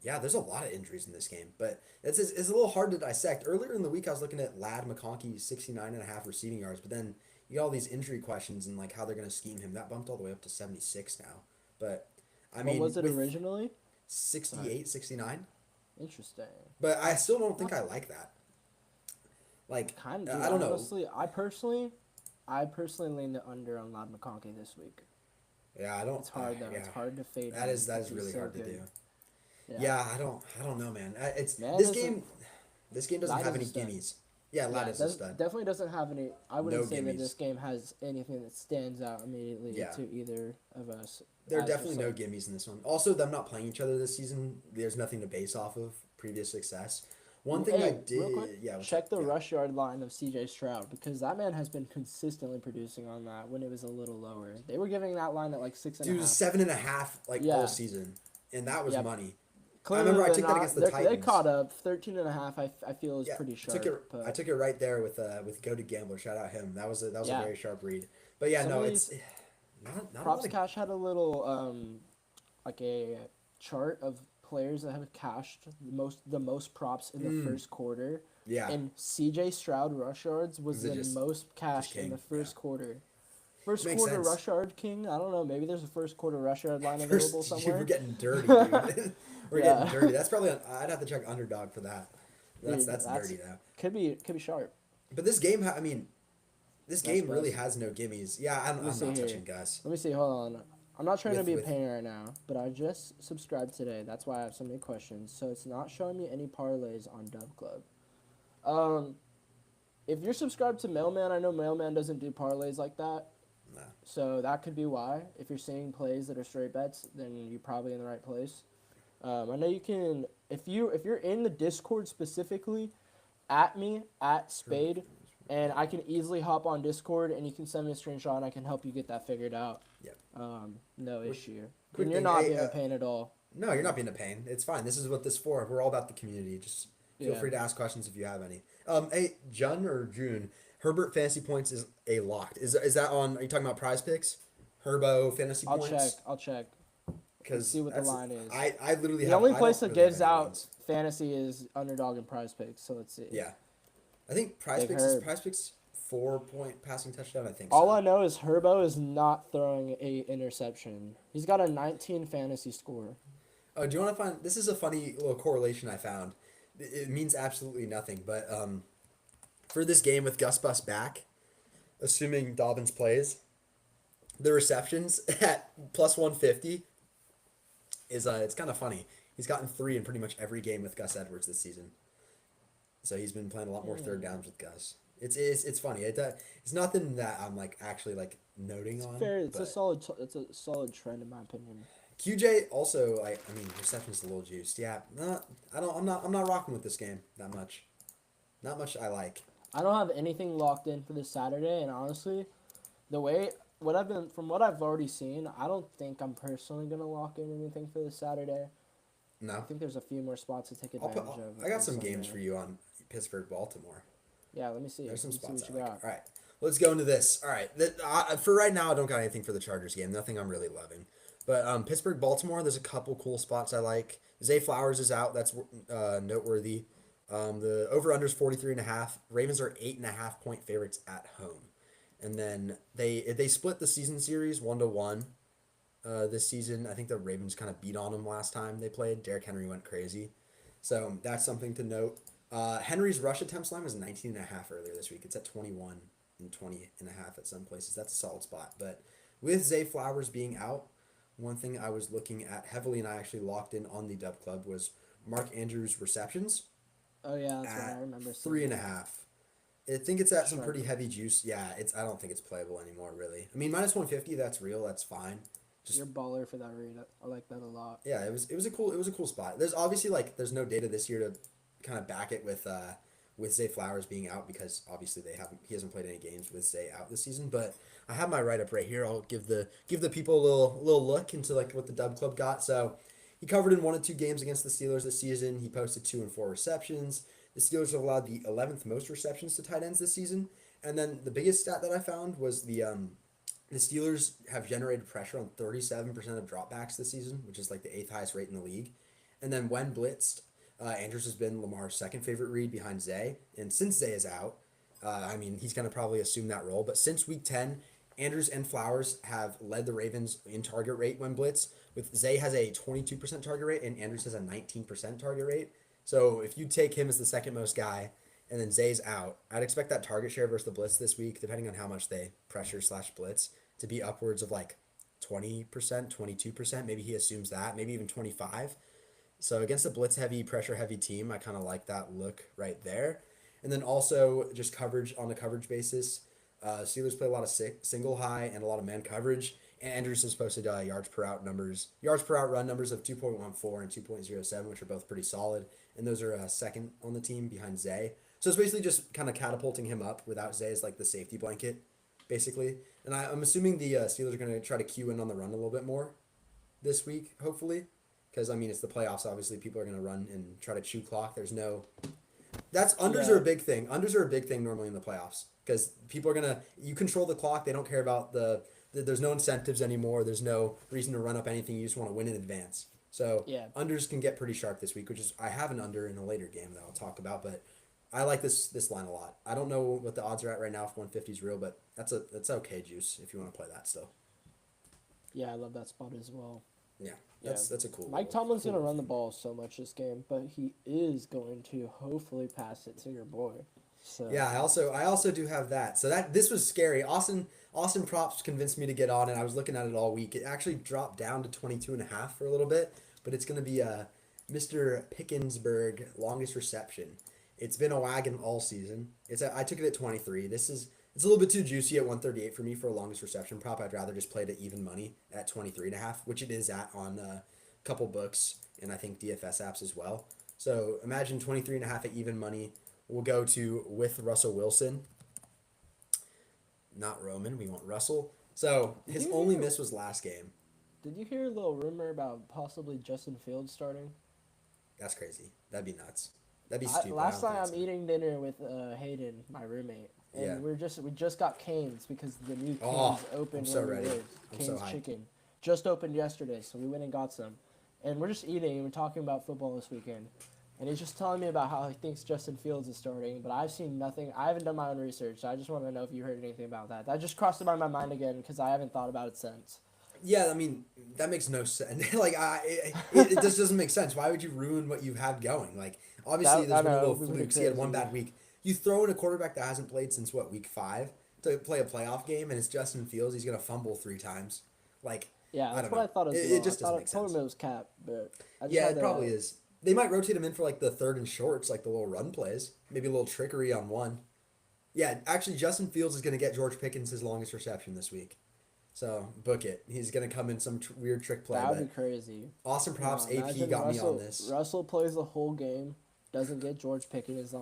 Yeah, there's a lot of injuries in this game, but it's a little hard to dissect. Earlier in the week, I was looking at Lad McConkey's 69.5 receiving yards, but then you got all these injury questions and like how they're going to scheme him. That bumped all the way up to 76 now. But I mean, What was it with originally? 68, 69. Interesting. But I still don't think I like that. Like, Kind of. I don't know. Honestly, I personally lean the under on Lad McConkey this week. Yeah, I don't. It's hard though. Yeah. It's hard to fade. That him is because he's really so hard to good. do. Yeah, I don't know, man. It's Man this is a- game. This game doesn't Lad have is any a stud. gimmies. Yeah, Lad Yeah, is a stud. definitely doesn't have any. I wouldn't No say that gimmies. this game has anything that stands out immediately Yeah. to either of us. There are as definitely just, no gimmies in this one. Also, them not playing each other this season, there's nothing to base off of previous success. One thing I did, real quick, yeah. what's check up? the Yeah. rush yard line of CJ Stroud because that man has been consistently producing on that when it was a little lower. They were giving that line at like 6.5. Dude, it was 7.5 like Yeah. all season, and that was Yeah. money. Clearly, remember I they're took that not- against the they're- They Titans. caught up. 13.5, I feel is Yeah, pretty I sharp. took it. but I took it right there with Go to Gambler. Shout out him. That was a Yeah. very sharp read. But yeah, Some no, of it's these- not a Props lot of- Cash had a little like a chart of players that have cashed the most props in the first quarter. Yeah, And CJ Stroud rush yards was Is it the just- most cashed in king? the first quarter. First Makes quarter sense. rush yard king. I don't know. Maybe there's a first quarter rush yard line First, available dude, somewhere. we're getting dirty, dude. We're Yeah. getting dirty. That's probably I'd have to check Underdog for that. Dude, That's dirty though. Could be sharp. But this game, I mean, this game Best. really has no gimmies. Yeah, I'm me see not here. touching Gus. Let me see. Hold on. I'm not trying to be a With- pain right now, but I just subscribed today. That's why I have so many questions. So it's not showing me any parlays on DubClub. If you're subscribed to Mailman, I know Mailman doesn't do parlays like that. Nah. So that could be why. If you're seeing plays that are straight bets, then you're probably in the right place. I know you can if you're in the Discord specifically, at me at Spade, and I can easily hop on Discord and you can send me a screenshot and I can help you get that figured out. Yep. No issue. quick And you're thing, not hey, being a pain at all. No, you're not being a pain. It's fine. This is what this is for. We're all about the community. Just feel Yeah. free to ask questions if you have any. Hey, June. Herbert fantasy points is a locked. Is that on? Are you talking about Prize Picks? Herbo fantasy points. I'll check. Because see what the line is. I literally The have. only I place don't that really have gives any out lines. fantasy is Underdog and Prize Picks. So let's see. Yeah, I think Prize Big Picks Herb. 4-point passing touchdown. I think. All so. I know is Herbo is not throwing a interception. He's got a 19 fantasy score. Oh, do you want to find? This is a funny little correlation I found. It means absolutely nothing, but for this game with Gus Bus back, assuming Dobbins plays, the receptions at plus 150 is it's kind of funny. He's gotten 3 in pretty much every game with Gus Edwards this season. So he's been playing a lot more third downs with Gus. It's funny. It's nothing that I'm like actually like noting on. Fair. It's a but solid trend in my opinion. QJ also reception's a little juiced. Yeah, I'm not rocking with this game that much. Not much I like. I don't have anything locked in for this Saturday, and honestly, what I've already seen, I don't think I'm personally gonna lock in anything for this Saturday. No. I think there's a few more spots to take advantage of. I got on some Sunday. games for you on Pittsburgh, Baltimore. Yeah, let me see. There's some Let's see spots what I you like. got. All right, let's go into this. All right, for right now, I don't got anything for the Chargers game. Nothing I'm really loving. But Pittsburgh, Baltimore, there's a couple cool spots I like. Zay Flowers is out. That's noteworthy. The over/under is 43.5. Ravens are 8.5 point favorites at home, and then they split the season series 1-1. This season, I think the Ravens kind of beat on them last time they played. Derrick Henry went crazy, so that's something to note. Henry's rush attempts line was 19.5 earlier this week. It's at 21 and 20.5 at some places. That's a solid spot. But with Zay Flowers being out, one thing I was looking at heavily and I actually locked in on the DubClub was Mark Andrews receptions. Oh yeah, that's what I At remember. seeing. 3.5. I think it's at some Sure. pretty heavy juice. Yeah, I don't think it's playable anymore, really. I mean, minus 150, that's real. That's fine. You're a baller for that read. I like that a lot. Yeah, it was a cool spot. There's obviously there's no data this year to kind of back it with Zay Flowers being out because obviously he hasn't played any games with Zay out this season. But I have my write up right here. I'll give the people a little look into what the DubClub got. So he covered in 1 and 2 games against the Steelers this season. He posted 2 and 4 receptions. The Steelers have allowed the 11th most receptions to tight ends this season. And then the biggest stat that I found was the Steelers have generated pressure on 37% of dropbacks this season, which is like the 8th highest rate in the league. And then when blitzed, Andrews has been Lamar's second favorite read behind Zay. And since Zay is out, he's going to probably assume that role. But since week 10, Andrews and Flowers have led the Ravens in target rate when blitzed. With Zay has a 22% target rate and Andrews has a 19% target rate. So if you take him as the second most guy and then Zay's out, I'd expect that target share versus the blitz this week, depending on how much they pressure/blitz, to be upwards of 20%, 22%. Maybe he assumes that, maybe even 25%. So against a blitz-heavy, pressure-heavy team, I kind of like that look right there. And then also just coverage on a coverage basis. Steelers play a lot of single high and a lot of man coverage. And Anderson's posted yards per out run numbers of 2.14 and 2.07, which are both pretty solid. And those are second on the team behind Zay. So it's basically just kind of catapulting him up without Zay as like the safety blanket, basically. And I'm assuming the Steelers are going to try to cue in on the run a little bit more this week, hopefully. Because, I mean, it's the playoffs. Obviously, people are going to run and try to chew clock. Unders are a big thing. Unders are a big thing normally in the playoffs. Because people are going to, you control the clock. They don't care about there's no incentives anymore. There's no reason to run up anything. You just want to win in advance. So, unders can get pretty sharp this week, which is, I have an under in a later game that I'll talk about. But I like this line a lot. I don't know what the odds are at right now if 150 is real, but that's okay juice if you want to play that still. Yeah, I love that spot as well. Yeah, that's a cool. Mike Tomlin's going to run the ball so much this game, but he is going to hopefully pass it to your boy. So yeah, I also do have that. So this was scary. Austin props convinced me to get on, and I was looking at it all week. It actually dropped down to 22.5 for a little bit, but it's going to be Mr. Pickensburg longest reception. It's been a wagon all season. I took it at 23. It's a little bit too juicy at 138 for me for a longest reception prop. I'd rather just play it at even money at 23.5, which it is at on a couple books and I think DFS apps as well. So imagine 23.5 at even money. We'll go to with Russell Wilson. Not Roman. We want Russell. So his only miss was last game. Did you hear a little rumor about possibly Justin Fields starting? That's crazy. That'd be nuts. That'd be stupid. Last night I'm eating dinner with Hayden, my roommate, and we just got Cane's because the new Cane's opened. I'm so ready. Cane's chicken just opened yesterday, so we went and got some, and we're just eating and we're talking about football this weekend, and he's just telling me about how he thinks Justin Fields is starting, but I've seen nothing. I haven't done my own research, so I just want to know if you heard anything about that. That just crossed by my mind again because I haven't thought about it since. Yeah, I mean, that makes no sense. Like, it just doesn't make sense. Why would you ruin what you've had going? Like, obviously, there's been a little flukes. He had one bad week. You throw in a quarterback that hasn't played since, week 5 to play a playoff game, and it's Justin Fields. He's going to fumble 3 times. Like, yeah, that's what I thought as well. It just doesn't make sense. I told him it was cap, but it probably is. They might rotate him in for, like, the third and shorts, like the little run plays. Maybe a little trickery on one. Yeah, actually, Justin Fields is going to get George Pickens his longest reception this week. So, book it. He's going to come in some weird trick play. That would be crazy. Awesome props. AP got me on this. Russell plays the whole game, doesn't get George Pickens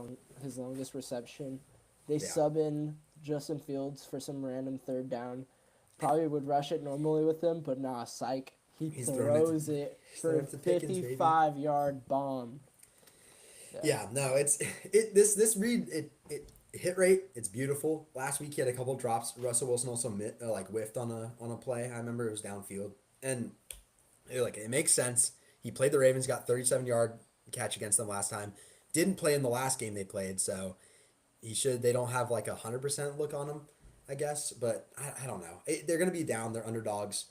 his longest reception. They sub in Justin Fields for some random third down. Probably would rush it normally with him, but nah, psych. He throws it for a 55-yard bomb. Yeah, no, this read hit rate, it's beautiful. Last week he had a couple drops. Russell Wilson also whiffed on a play. I remember it was downfield, and it makes sense. He played the Ravens, got 37-yard catch against them last time. Didn't play in the last game they played, so they don't have like 100% look on him, I guess. But I don't know. They're gonna be down. They're underdogs.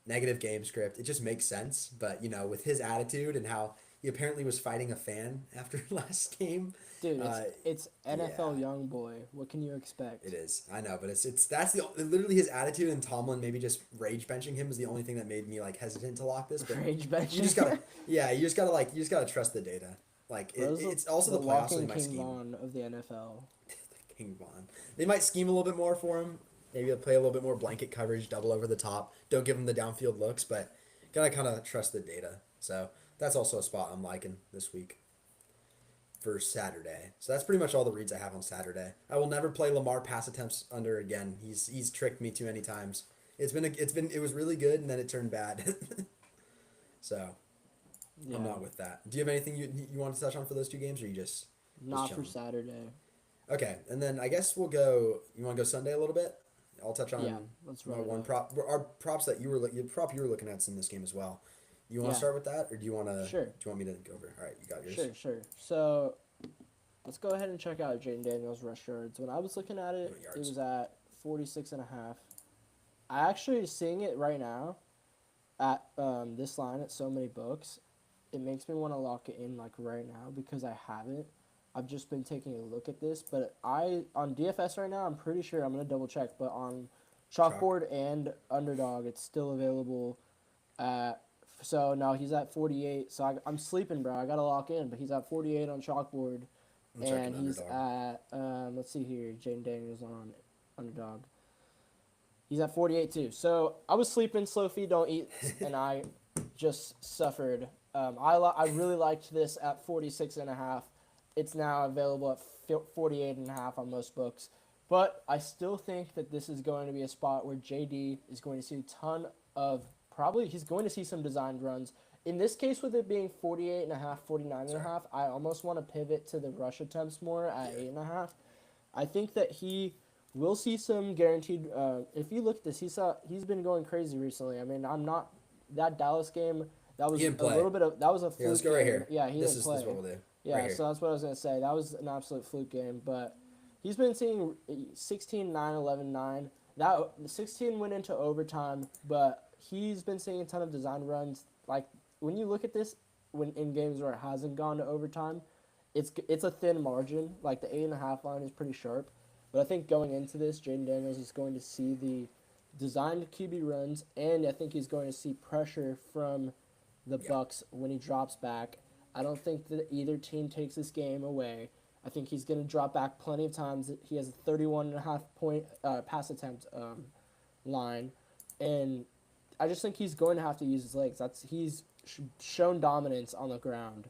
Negative game script. It just makes sense. But with his attitude and how he apparently was fighting a fan after last game. Dude, it's NFL young boy. What can you expect? It is. I know, but that's literally his attitude, and Tomlin maybe just rage benching him is the only thing that made me hesitant to lock this. But rage benching. You just gotta trust the data. It's also the playoffs, so they might scheme. King Von of the NFL. King Von. They might scheme a little bit more for him. Maybe they'll play a little bit more blanket coverage, double over the top. Don't give him the downfield looks, but gotta kind of trust the data. So that's also a spot I'm liking this week for Saturday. So that's pretty much all the reads I have on Saturday. I will never play Lamar pass attempts under again. He's tricked me too many times. It was really good and then it turned bad. So I'm not with that. Do you have anything you want to touch on for those 2 games, or you just not for Saturday? Okay, and then I guess we'll go. You want to go Sunday a little bit? I'll touch on let's my one prop. Our props that you were looking at in this game as well. You want to start with that, or do you want to? Sure. Do you want me to go over? All right, you got yours. Sure. So let's go ahead and check out Jaden Daniels' rush yards. When I was looking at it, it was at 46.5. I actually seeing it right now at this line at so many books. It makes me want to lock it in right now because I haven't. I've just been taking a look at this, but on DFS right now, I'm pretty sure I'm gonna double check, but on Chalkboard and Underdog, it's still available. So now he's at 48. So I'm sleeping, bro. I gotta lock in, but he's at 48 on Chalkboard, and he's at let's see here, Jaden Daniels on underdog. He's at 48 too. So I was sleeping, slow feed, don't eat, and I just suffered. I really liked this at 46.5. It's now available at 48.5 on most books. But I still think that this is going to be a spot where JD is going to see a ton of, probably he's going to see some designed runs. In this case, with it being 48.5, 49.5, I almost want to pivot to the rush attempts more at 8.5. I think that he will see some guaranteed. If you look at this, he's been going crazy recently. I mean, I'm not that Dallas game. That was He a didn't play. little bit of that was a fluke. Yeah, let's go right game. here. Yeah, he didn't play. This is what we'll do. Yeah, Right here. so that's what I was gonna say. That was an absolute fluke game, but he's been seeing 16, 9, 11, 9. That 16 went into overtime, but he's been seeing a ton of design runs. Like when you look at this, when in games where it hasn't gone to overtime, it's a thin margin. Like the 8.5 line is pretty sharp. But I think going into this, Jaden Daniels is going to see the designed QB runs, and I think he's going to see pressure from the Bucks when he drops back. I don't think that either team takes this game away. I think he's going to drop back plenty of times. He has a 31.5 point pass attempt line, and I just think he's going to have to use his legs. He's shown dominance on the ground.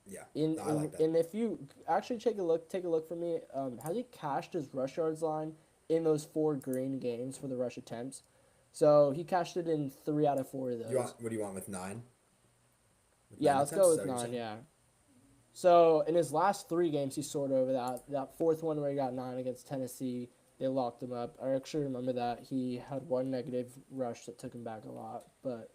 Yeah, I like that. And if you actually take a look for me, has he cashed his rush yards line in those 4 green games for the rush attempts? So he cashed it in 3 out of 4 of those. What do you want with 9? Yeah, let's go with 9. Yeah. So in his last 3 games, he soared over that 4th one where he got 9 against Tennessee. They locked him up. I actually remember that he had 1 negative rush that took him back a lot. But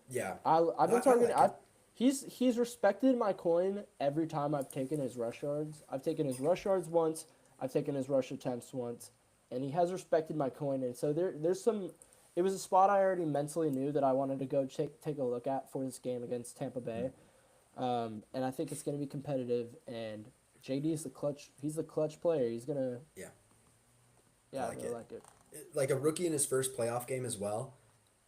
yeah, I've been targeting. I like He's respected my coin every time I've taken his rush yards. I've taken his rush yards once. I've taken his rush attempts once, and he has respected my coin. And so there's some. It was a spot I already mentally knew that I wanted to go take a look at for this game against Tampa Bay, and I think it's going to be competitive. And JD is the clutch. He's the clutch player. He's gonna. Yeah. Yeah, I like it. it. Like a rookie in his first playoff game as well.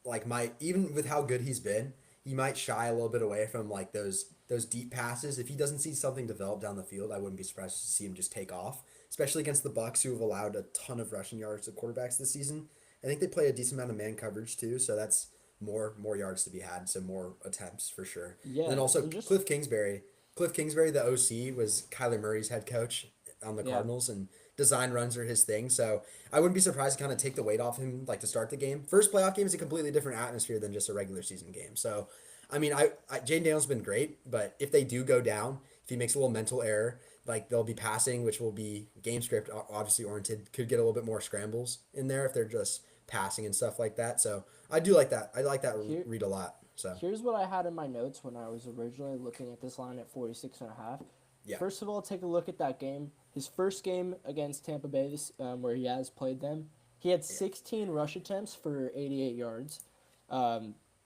Like even with how good he's been, he might shy a little bit away from like those deep passes. If he doesn't see something develop down the field, I wouldn't be surprised to see him just take off, especially against the Bucks, who have allowed a ton of rushing yards to quarterbacks this season. I think they play a decent amount of man coverage too, so that's more yards to be had, so more attempts for sure. Yeah, and then also just, Cliff Kingsbury, the OC, was Kyler Murray's head coach on the Cardinals, and design runs are his thing. So I wouldn't be surprised to kind of take the weight off him, like to start the game. First playoff game is a completely different atmosphere than just a regular season game. So, I mean, Jaden Daniels has been great, but if they do go down, if he makes a little mental error, like they'll be passing, which will be game script obviously oriented, could get a little bit more scrambles in there if they're just passing and stuff like that. So I do like that. I like that read a lot. So here's what I had in my notes when I was originally looking at this line at 46.5. Yeah. First of all, take a look at that game. His first game against Tampa Bay, where he has played them, he had 16 rush attempts for 88 yards.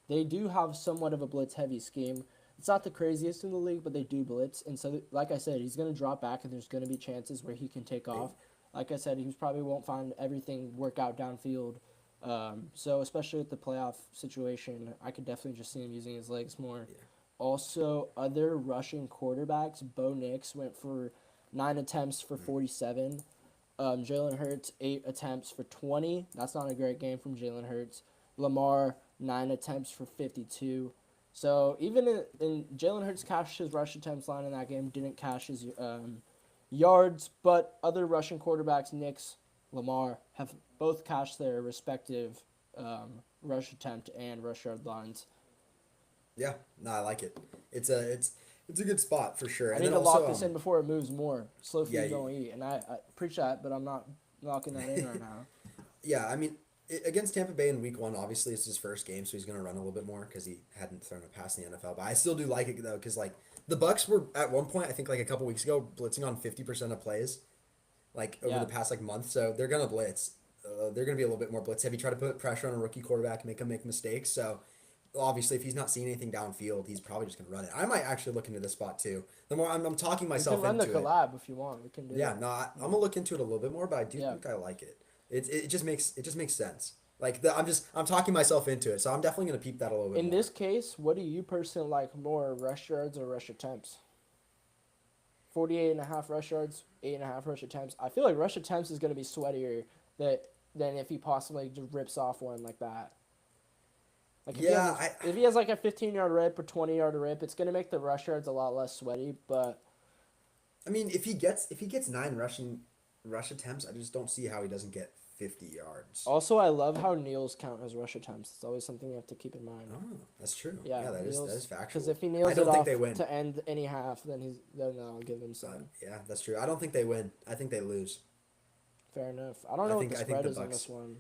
They do have somewhat of a blitz-heavy scheme. It's not the craziest in the league, but they do blitz. And so, like I said, he's going to drop back, and there's going to be chances where he can take off. Like I said, he probably won't find everything work out downfield. So especially with the playoff situation, I could definitely just see him using his legs more. Yeah. Also, other rushing quarterbacks, Bo Nix went for 9 attempts for 47. Jalen Hurts, 8 attempts for 20. That's not a great game from Jalen Hurts. Lamar, 9 attempts for 52. So even in Jalen Hurts cashed his rush attempts line in that game, didn't cash his yards, but other rushing quarterbacks, Nix, Lamar, have both cashed their respective rush attempt and rush yard lines. Yeah, no, I like it. It's a good spot for sure. I And need then to also, lock this in before it moves more. Slow feed, don't eat. And I preach that, but I'm not locking that in right now. Yeah, I mean, against Tampa Bay in week 1, obviously it's his first game, so he's going to run a little bit more because he hadn't thrown a pass in the NFL. But I still do like it, though, because, like, the Bucks were, at one point, I think, like, a couple weeks ago, blitzing on 50% of plays, like, over the past, like, month. So they're going to blitz. They're going to be a little bit more blitz-heavy, try to put pressure on a rookie quarterback, make him make mistakes. So, obviously, if he's not seeing anything downfield, he's probably just going to run it. I might actually look into this spot, too. The more I'm talking myself into it. We can run the collab if you want. We can do it. Yeah, no, I'm going to look into it a little bit more, but I do think I like it. It just makes sense. Like I'm talking myself into it, so I'm definitely gonna peep that a little bit. In this case, what do you personally like more, rush yards or rush attempts? 48.5 rush yards, 8.5 rush attempts. I feel like rush attempts is gonna be sweatier than if he possibly just rips off one like that. Like if he has like a 15-yard rip or 20-yard rip, it's gonna make the rush yards a lot less sweaty. But I mean, if he gets 9 rush attempts, I just don't see how he doesn't get 50 yards. also, I love how Neal's count as rush attempts. It's always something you have to keep in mind. Oh, that's true. Yeah, that is factual. Because if he nails I don't it think off they win. to end any half, then I'll give him some. Yeah, that's true. I don't think they win. I think they lose. Fair enough. I don't know what the spread the is on Bucks. this one.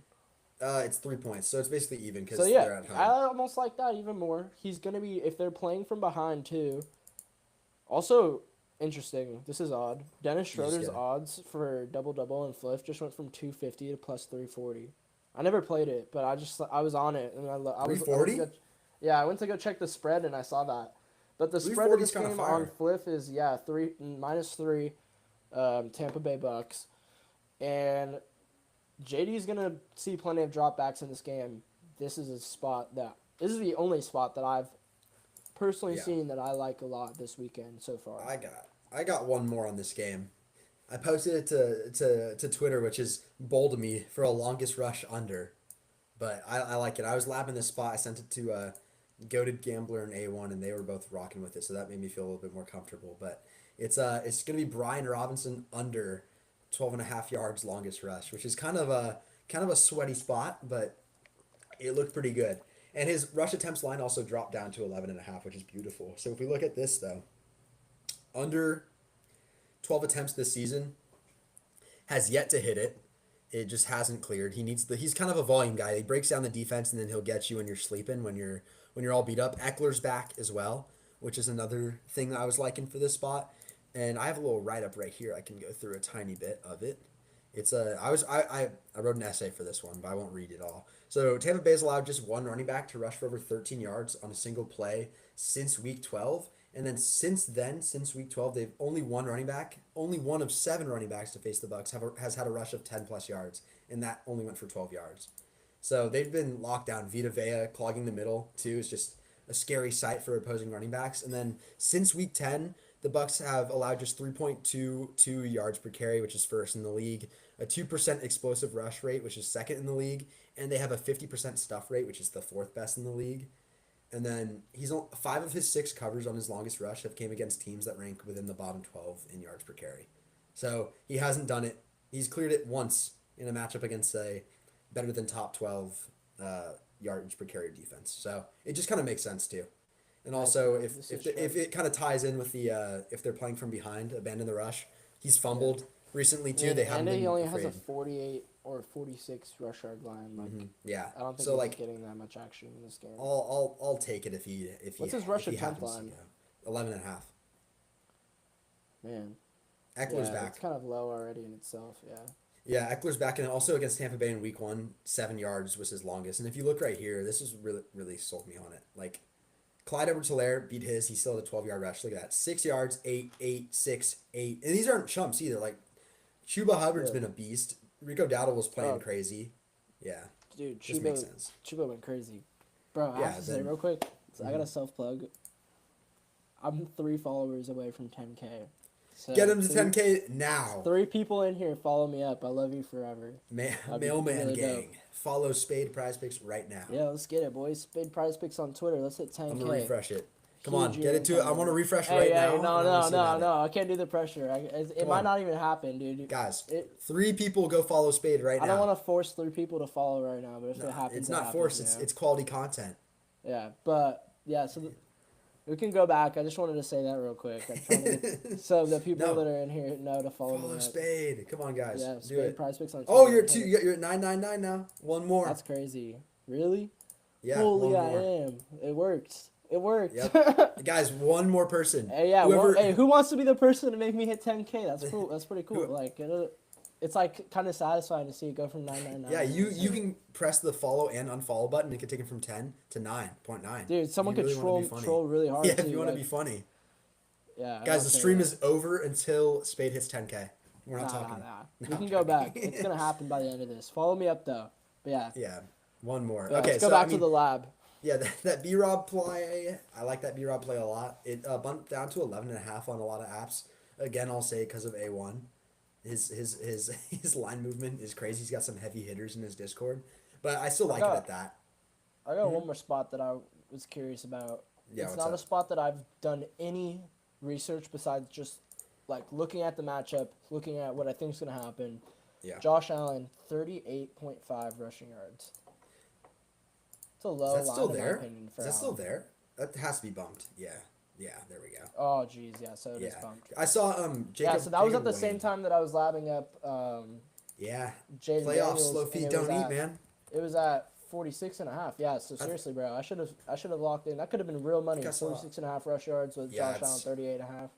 It's 3 points, so it's basically even because So they're yeah, at home. I almost like that even more. He's gonna be if they're playing from behind too. Also, interesting. This is odd. Dennis Schroeder's gotta- odds for double and flip just went from 250 to plus 340. I never played it, but I was on it and I was 340? Yeah, I went to go check the spread and I saw that. But the spread 340 of this is kinda game fire. on Fliff is -3, Tampa Bay Bucks, and JD's gonna see plenty of dropbacks in this game. This is the only spot that I've personally Yeah. seen that I like a lot this weekend so far. I got one more on this game. I posted it to Twitter, which is bold of me for a longest rush under, but I like it. I was lapping this spot. I sent it to Goated Gambler and A1, and they were both rocking with it, so that made me feel a little bit more comfortable. But it's gonna be Brian Robinson under 12.5 yards longest rush, which is kind of a sweaty spot, but it looked pretty good. And his rush attempts line also dropped down to 11.5, which is beautiful. So if we look at this though, under 12 attempts this season, has yet to hit it. It just hasn't cleared. He's kind of a volume guy. He breaks down the defense and then he'll get you when you're sleeping, when you're all beat up. Eckler's back as well, which is another thing that I was liking for this spot. And I have a little write up right here. I can go through a tiny bit of it. It's I wrote an essay for this one, but I won't read it all. So Tampa Bay's allowed just one running back to rush for over 13 yards on a single play since week 12. And then since week 12, they've only one running back, only one of 7 running backs to face the Bucks has had a rush of 10 plus yards, and that only went for 12 yards. So they've been locked down. Vita Vea clogging the middle too is just a scary sight for opposing running backs. And then since week 10, the Bucks have allowed just 3.22 yards per carry, which is first in the league, a 2% explosive rush rate, which is second in the league, and they have a 50% stuff rate, which is the 4th best in the league. And then 5 of his 6 covers on his longest rush have came against teams that rank within the bottom 12 in yards per carry. So he hasn't done it. He's cleared it once in a matchup against a better than top 12 yards per carry defense. So it just kind of makes sense too. And also if it kind of ties in with the if they're playing from behind, abandon the rush. He's fumbled recently too. They haven't been he only afraid. has a 48 or 46 rush yard line. Like Yeah. I don't think so he's getting that much action in this game. I'll take it if he What's his rush if he attempt happens to line? go. 11.5. Man, Eckler's back. It's kind of low already in itself. Yeah. Yeah, Eckler's back, and also against Tampa Bay in week 1, 7 yards was his longest. And if you look right here, this is really sold me on it. Like, Clyde Edwards-Helaire beat his. He still had a 12-yard rush. Look at that. 6 yards, 8, 8, 6, 8. And these aren't chumps either. Like, Chuba Hubbard's been a beast. Rico Dowdle was playing crazy. Yeah. Dude, Just makes sense. Chuba went crazy. Bro, I Yeah, have to say real quick, I got a self-plug. I'm 3 followers away from 10K. So Get him to 10K now. 3 people in here follow me up. I love you forever. Mailman really gang. dope. Follow Spade Prize Picks right now. Yeah, let's get it, boys. Spade Prize Picks on Twitter. Let's hit 10K. I'm going to refresh it. Come Huge on, get it to it. year I want to refresh Hey, right hey, now. no. I can't do the pressure. It might not even happen, dude. Guys, It- 3 people go follow Spade right now. I don't want to force 3 people to follow right now, but if it happens, It's it not happens, forced. you know? It's quality content. Yeah, but yeah, so we can go back. I just wanted to say that real quick. I'm trying to so the people No. that are in here know to follow Follow me. Up. Spade. Come on, guys. Yeah, Do Spade it. Prize Picks on Oh, Twitter. you're at 999 now. One more. That's crazy. Really? Yeah, Holy, one I more. am. It worked. It worked. Yep. Guys, one more person. Hey, yeah. Whoever, Hey, who wants to be the person to make me hit 10K? That's cool. That's pretty cool. Who- Like, it's like kind of satisfying to see it go from 999. yeah, you can press the follow and unfollow button. It can take it from 10 to 9.9. Dude, someone You could really wanna be funny. troll really hard. Yeah, too, if you want to like, be funny. Yeah. Guys, the okay, stream yeah. is over until Spade hits 10K. We're not talking. Nah. No, We I'm can go joking. back. It's gonna happen by the end of this. Follow me up though. But yeah. Yeah, one more. Yeah, Okay, let's go so back I mean, to the lab. yeah, that B-Rob play, I like that B-Rob play a lot. It bumped down to 11.5 on a lot of apps. Again, I'll say because of A1. his line movement is crazy. He's got some heavy hitters in his Discord, but I still like it got- at that. I got Mhm. one more spot that I was curious about. Yeah, It's what's not a up? spot that I've done any research besides just like looking at the matchup, looking at what I think's gonna happen. Yeah. Josh Allen, 38.5 rushing yards. It's a low Is that line still in my there? opinion for Is that still Allen. there? That has to be bumped. Yeah. There we go. Oh geez, yeah. So it is Yeah. bumped. I saw Jacob. Yeah, so that was at Jacob the Wayne. same time that I was labbing up Yeah. Jaden Playoffs, Daniels, slow and feet it don't was eat, at- man. It was at 46.5. Yeah, so seriously, bro, I should have locked in. That could have been real money. I saw- 46.5 rush yards with Yeah, Josh Allen, it's- 38.5.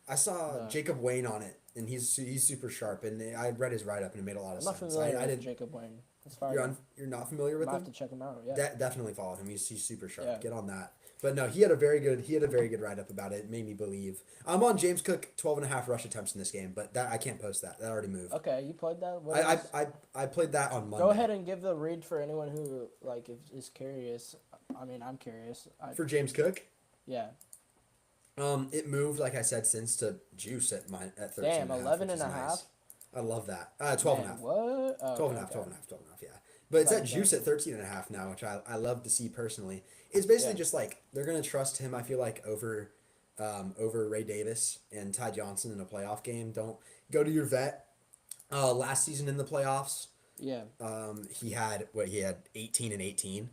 I saw No. Jacob Wayne on it, and he's super sharp. And I read his write up, and it made a lot of I'm not sense. familiar I with didn't. Jacob Wayne. As far You're as you're not familiar with I have him? to check him out. Yeah. Definitely follow him. He's super sharp. Yeah. Get on that. But no, he had a very good write up about it. It made me believe. I'm on James Cook 12.5 rush attempts in this game, but that I can't post that. That already moved. Okay, you played that. What I, is- I played that on Monday. Go ahead and give the read for anyone who like is curious. I mean, I'm curious. For James Cook. Yeah. It moved, like I said, since to juice at 13. Damn, 11 which is and a nice. half? I love that. 12 and a Man, half. what? Oh, 12 and a half, okay. 12 and a half, 12 and a half, yeah. But it's at Like juice that. at 13 and a half now, which I love to see personally. It's basically Yeah. just like they're going to trust him, I feel like, over Ray Davis and Ty Johnson in a playoff game. Don't go to your vet. Last season in the playoffs, Yeah. he had 18 and 18,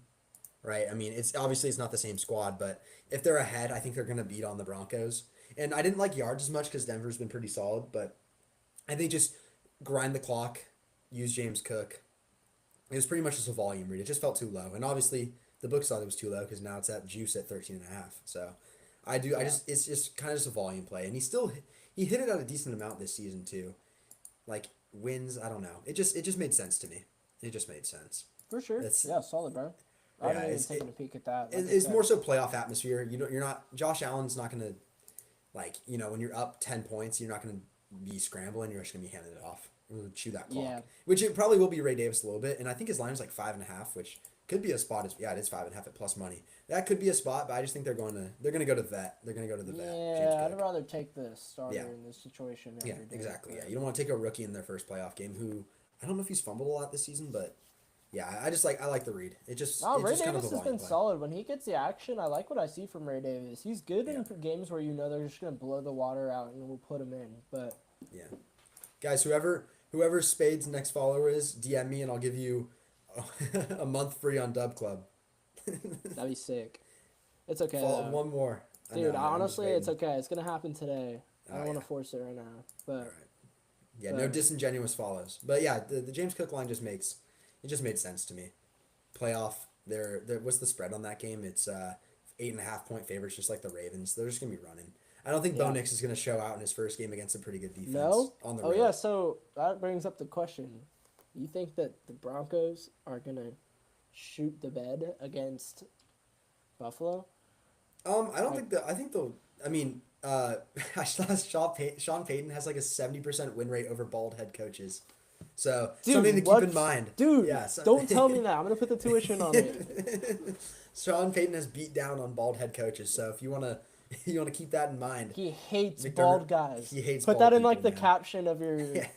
right? I mean, it's not the same squad, but if they're ahead, I think they're going to beat on the Broncos. And I didn't like yards as much because Denver's been pretty solid, but I think just grind the clock, use James Cook. It was pretty much just a volume read. It just felt too low. And obviously the book thought it was too low because now it's at juice at 13 and a half. So it's just kind of just a volume play. And he hit it at a decent amount this season too. Like wins, I don't know. It just made sense to me. It just made sense. For sure. It's- Yeah, solid, bro. I Yeah, haven't even it's- taken a peek at that. It, Like I it's said. more so playoff atmosphere. You're not Josh Allen's not gonna when you're up 10 points, you're not gonna be scrambling. You're just gonna be handing it off. Chew that clock. Yeah. Which it probably will be Ray Davis a little bit, and I think his line is like 5.5, which could be a spot. It is 5.5 at plus money. That could be a spot, but I just think they're going to go to the vet. They're gonna go to the vet. James Yeah, I'd Cook. rather take the starter Yeah. in this situation. Yeah, every day, exactly. but- Yeah, you don't want to take a rookie in their first playoff game who I don't know if he's fumbled a lot this season, but yeah, I like the read. It just No, it's Ray just kind of Davis a has volume been play. solid. When he gets the action, I like what I see from Ray Davis. He's good in games where you know they're just going to blow the water out and we'll put him in. But Yeah, guys, whoever Spade's next follower is, DM me and I'll give you a month free on DubClub. that'd be sick. It's okay. Follow though. one more. I Dude, know, I'm just honestly, it's waiting. okay. It's going to happen today. I Oh, don't want yeah. to force it right now. All But right. Yeah, no But- disingenuous follows. But yeah, the James Cook line just made sense to me. Playoff, there what's the spread on that game? It's 8.5 point favorites, just like the Ravens. They're just gonna be running. I don't think Bo Yeah. Nix is gonna show out in his first game against a pretty good defense. no? On the Oh, road. yeah. So that brings up the question. You think that the Broncos are going to shoot the bed against Buffalo? I don't think that. I think they'll. I mean, I saw Sean Payton has like a 70% win rate over bald head coaches. So Dude, something to what? keep in mind. Dude, Yeah, so- don't tell me that. I'm going to put the tuition on it. Sean Payton has beat down on bald head coaches. So if you wanna keep that in mind. He hates McDermott- bald guys. he hates Put bald that in like people, the man. caption of your. Yeah.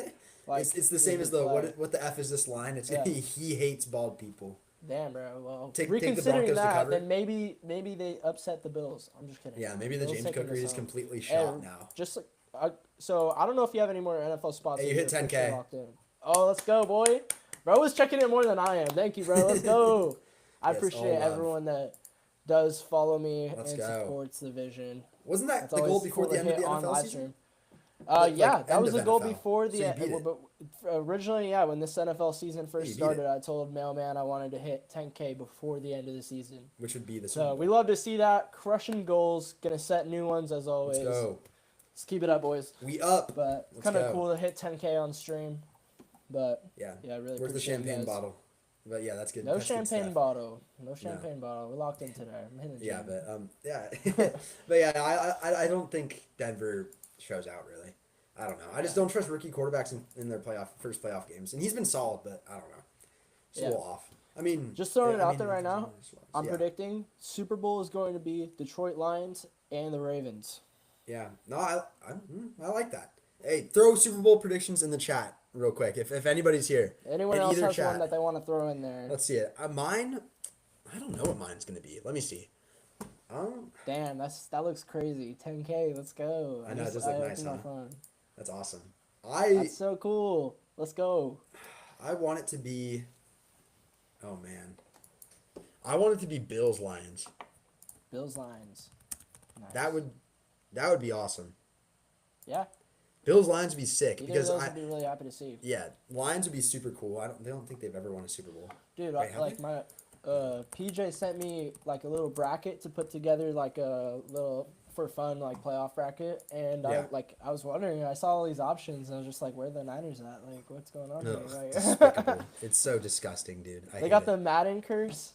Like, it's the same your as the play. what the F is this line? It's Yeah. he hates bald people. Damn, bro. Well, Take the reconsidering Broncos to that, cover. then maybe they upset the Bills. I'm just kidding. Yeah, maybe the Bills James taking Cook read this is on. completely shot And now. Just like, so I don't know if you have any more NFL spots. Hey, you that hit you're 10K. locked in. Oh, let's go, boy. Bro is checking it more than I am. Thank you, bro. Let's go. I Yes, appreciate all love. everyone that does follow me Let's and go. supports the vision. Wasn't that That's the goal always before cool the to end of hit the on NFL live season? stream. Like, Yeah, that end was of the goal NFL. before So the you beat it. but originally, yeah, when this NFL season you first beat started, I told Mailman I wanted to hit 10K before the end of the season. Which would be the So Super we Bowl. love to see that. Crushing goals, gonna set new ones as always. Let's go. Let's keep it up, boys. We up. But Let's kind of go. cool to hit 10K on stream. But Yeah. yeah, I really Where's the appreciate you champagne guys. bottle? But yeah, that's good. No That's good champagne stuff. bottle. No champagne bottle. We're locked in today. I'm hitting the Yeah, gym. but yeah, but yeah, I don't think Denver shows out really. I don't know. I just don't trust rookie quarterbacks in their first playoff games, and he's been solid, but I don't know. Just a little off. I mean, Just throwing it I out mean, there right now, I'm yeah. predicting Super Bowl is going to be Detroit Lions and the Ravens. Yeah, no, I like that. Hey, throw Super Bowl predictions in the chat real quick if anybody's here. Anyone In else either has one chat. that they want to throw in there? Let's see it. Mine, I don't know what mine's gonna be. Let me see. Damn, that looks crazy. 10K, let's go. I know, it does look nice, opened my huh? phone. That's awesome. That's so cool. Let's go. I want it to be. Oh man, I want it to be Bills Lions. Bills Lions. Nice. That would be awesome. Yeah. Bills Lions would be sick Either because of those would be really happy to see. yeah, Lions would be super cool. They don't think they've ever won a Super Bowl. Dude, Wait, have like they? my PJ sent me like a little bracket to put together, like a little for fun like playoff bracket, and Yeah. I was wondering, I saw all these options and I was just like, where are the Niners at? Like, what's going on Ugh, here? Like, despicable. It's so disgusting, dude. I they hate got it. the Madden curse.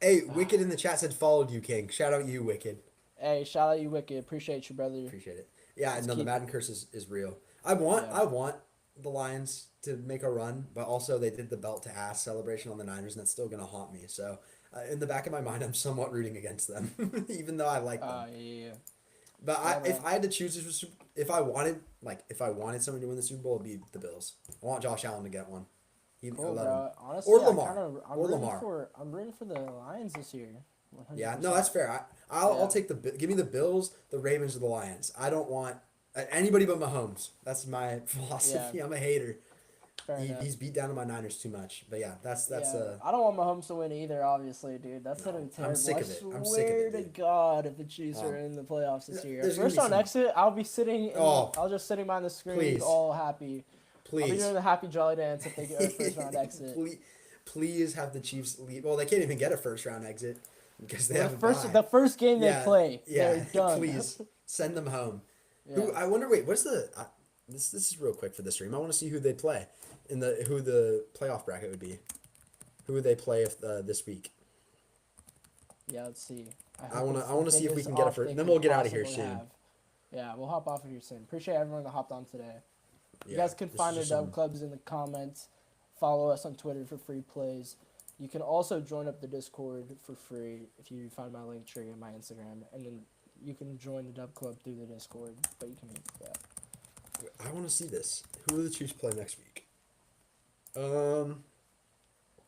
Hey, Wicked in the chat said followed you, King. Shout out you, Wicked. Hey, shout out you, Wicked. Appreciate you, brother. Appreciate it. Yeah, Let's no, the keep- Madden curse is real. I want Yeah. the Lions to make a run, but also they did the belt to ass celebration on the Niners, and that's still gonna haunt me. So, in the back of my mind, I'm somewhat rooting against them, even though I like them. Yeah. But Yeah, if I had to choose, if I wanted someone to win the Super Bowl, it'd be the Bills. I want Josh Allen to get one. I Cool, love him. bro. Honestly, Or Lamar. I'm rooting for the Lions this year. 100%. Yeah, no, that's fair. I'll Yeah. take give me the Bills, the Ravens, or the Lions. I don't want anybody but Mahomes. That's my philosophy. Yeah. I'm a hater. Fair enough. He's beat down to my Niners too much. But yeah, that's Yeah. I don't want Mahomes to win either, obviously, dude. That's No, gonna be I'm terrible. sick I of it. I'm sick of swear it, to dude. God, if the Chiefs are in the playoffs this year, there's gonna first be round some- exit, I'll be sitting. Oh. I'll just sitting behind the screen, Please. all happy. I'll be please. doing the happy jolly dance if they get a first round exit. Please have the Chiefs leave. Well, they can't even get a first round exit because they The have the first game they play, Yeah, they're done. please send them home. Yeah. Who I wonder. Wait, what's the? This is real quick for the stream. I want to see who they play in who the playoff bracket would be. Who would they play if this week? Yeah, let's see. I wanna see if we can get a first. Then we'll get out of here soon. Yeah, we'll hop off of here soon. Appreciate everyone that hopped on today. You Yeah, guys can this find is our just dub clubs in the comments. Follow us on Twitter for free plays. You can also join up the Discord for free if you find my link tree in my Instagram, and then you can join the dub club through the Discord. But you can, yeah. I want to see this. Who do the Chiefs play next week?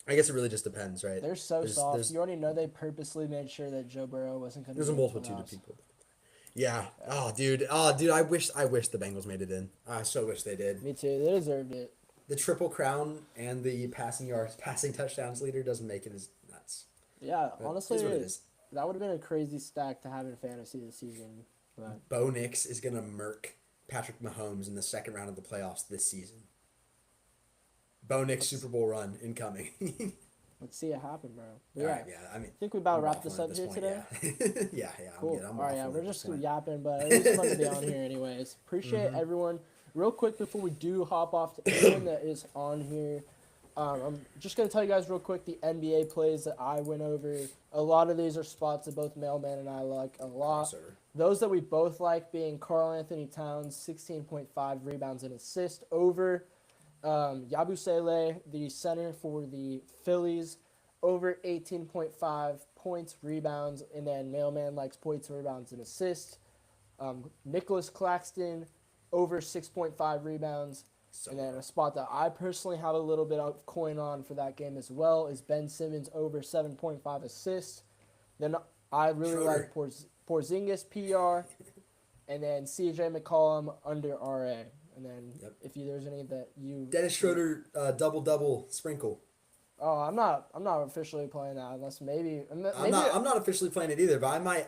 I guess it really just depends, right? They're so There's- soft. there's- You already know they purposely made sure that Joe Burrow wasn't going to. There's a multitude of people. Yeah. Oh, dude. I wish the Bengals made it in. I so wish they did. Me too. They deserved it. The triple crown and the passing yards, passing touchdowns leader doesn't make it as nuts. Yeah, But honestly, it is what it is. that would have been a crazy stack to have in fantasy this season. But Bo Nix is gonna murk Patrick Mahomes in the second round of the playoffs this season. Bo Nix Super Bowl run incoming. let's see it happen, bro. But All yeah, right, yeah. I mean, I think we about I'm wrap waffling this at up here point, today. Yeah, yeah. Cool. I'm All right, yeah, waffling we're at just this point. yapping, but it was fun to be on here anyways. Appreciate everyone. Real quick before we do hop off to anyone that is on here, I'm just going to tell you guys real quick the NBA plays that I went over. A lot of these are spots that both Mailman and I like a lot. Crossover. Those that we both like being Karl Anthony Towns, 16.5 rebounds and assists over. Yabusele, the center for the Phillies, over 18.5 points, rebounds, and then Mailman likes points, rebounds, and assists. Nicholas Claxton, over 6.5 rebounds. So And then a spot that I personally have a little bit of coin on for that game as well is Ben Simmons, over 7.5 assists. Then I really Schroeder. like Porzingis PR, and then CJ McCollum under RA. And then Yep. if there's any that you Dennis Schroeder double sprinkle. Oh, I'm not officially playing that unless maybe I'm not officially playing it either, but I might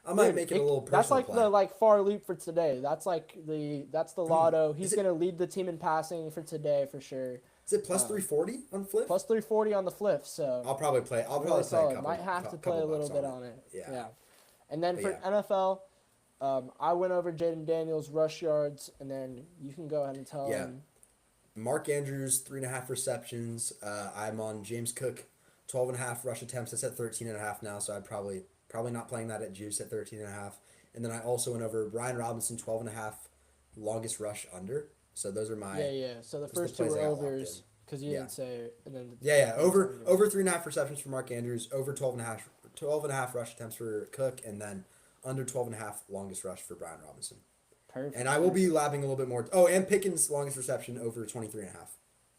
Dude, make it a little personal That's like play. the far leap for today. That's the lotto. He's Is it- gonna lead the team in passing for today for sure. Is it plus 340 on flip? Plus 340 on the flip. So I'll probably play. I'll really probably play a solid. couple. Might have to couple play a little bucks bit on it. Yeah. And then But for yeah. NFL, I went over Jaden Daniels rush yards, and then you can go ahead and tell Yeah. him. Mark Andrews 3.5 receptions. I'm on James Cook 12.5 rush attempts. It's at 13.5 now, so I'd probably not playing that at juice at 13.5. And then I also went over Brian Robinson 12.5 longest rush under. So those are my Yeah. So the the first two plays were I got locked overs in. because you Yeah. didn't say it, and then Yeah, over 3.5 receptions for Mark Andrews, over 12.5 rush attempts for Cook, and then under 12.5 longest rush for Brian Robinson. Perfect. And I will be labbing a little bit more. Oh, and Pickens' longest reception over 23.5.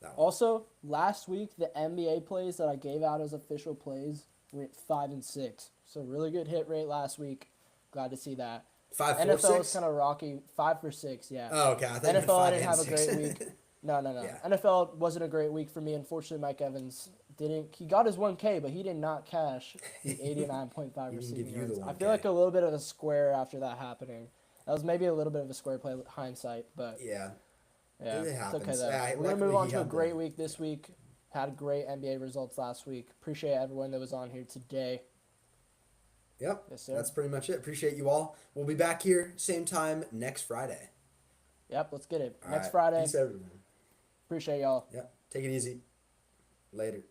That one. Also, last week the NBA plays that I gave out as official plays went 5 and 6. So really good hit rate last week. Glad to see that. 5, 4, NFL 6? was kind of rocky. 5 for 6, yeah. Oh, okay. I thought you meant NFL, I 5 didn't and have a 6. great week. No. Yeah. NFL wasn't a great week for me. Unfortunately, Mike Evans didn't. He got his 1K, but he did not cash the 89.5 He didn't receiving give you the yards. I 1K. feel like a little bit of a square after that happening. That was maybe a little bit of a square play hindsight, but Yeah. yeah, It it's happens. okay though. Yeah, We're gonna luckily move on he to a had the- great week this week. Had great NBA results last week. Appreciate everyone that was on here today. Yep. Yes, sir. That's pretty much it. Appreciate you all. We'll be back here same time next Friday. Yep, let's get it. All Next right. Friday. Peace, everyone. Appreciate y'all. Yep. Take it easy. Later.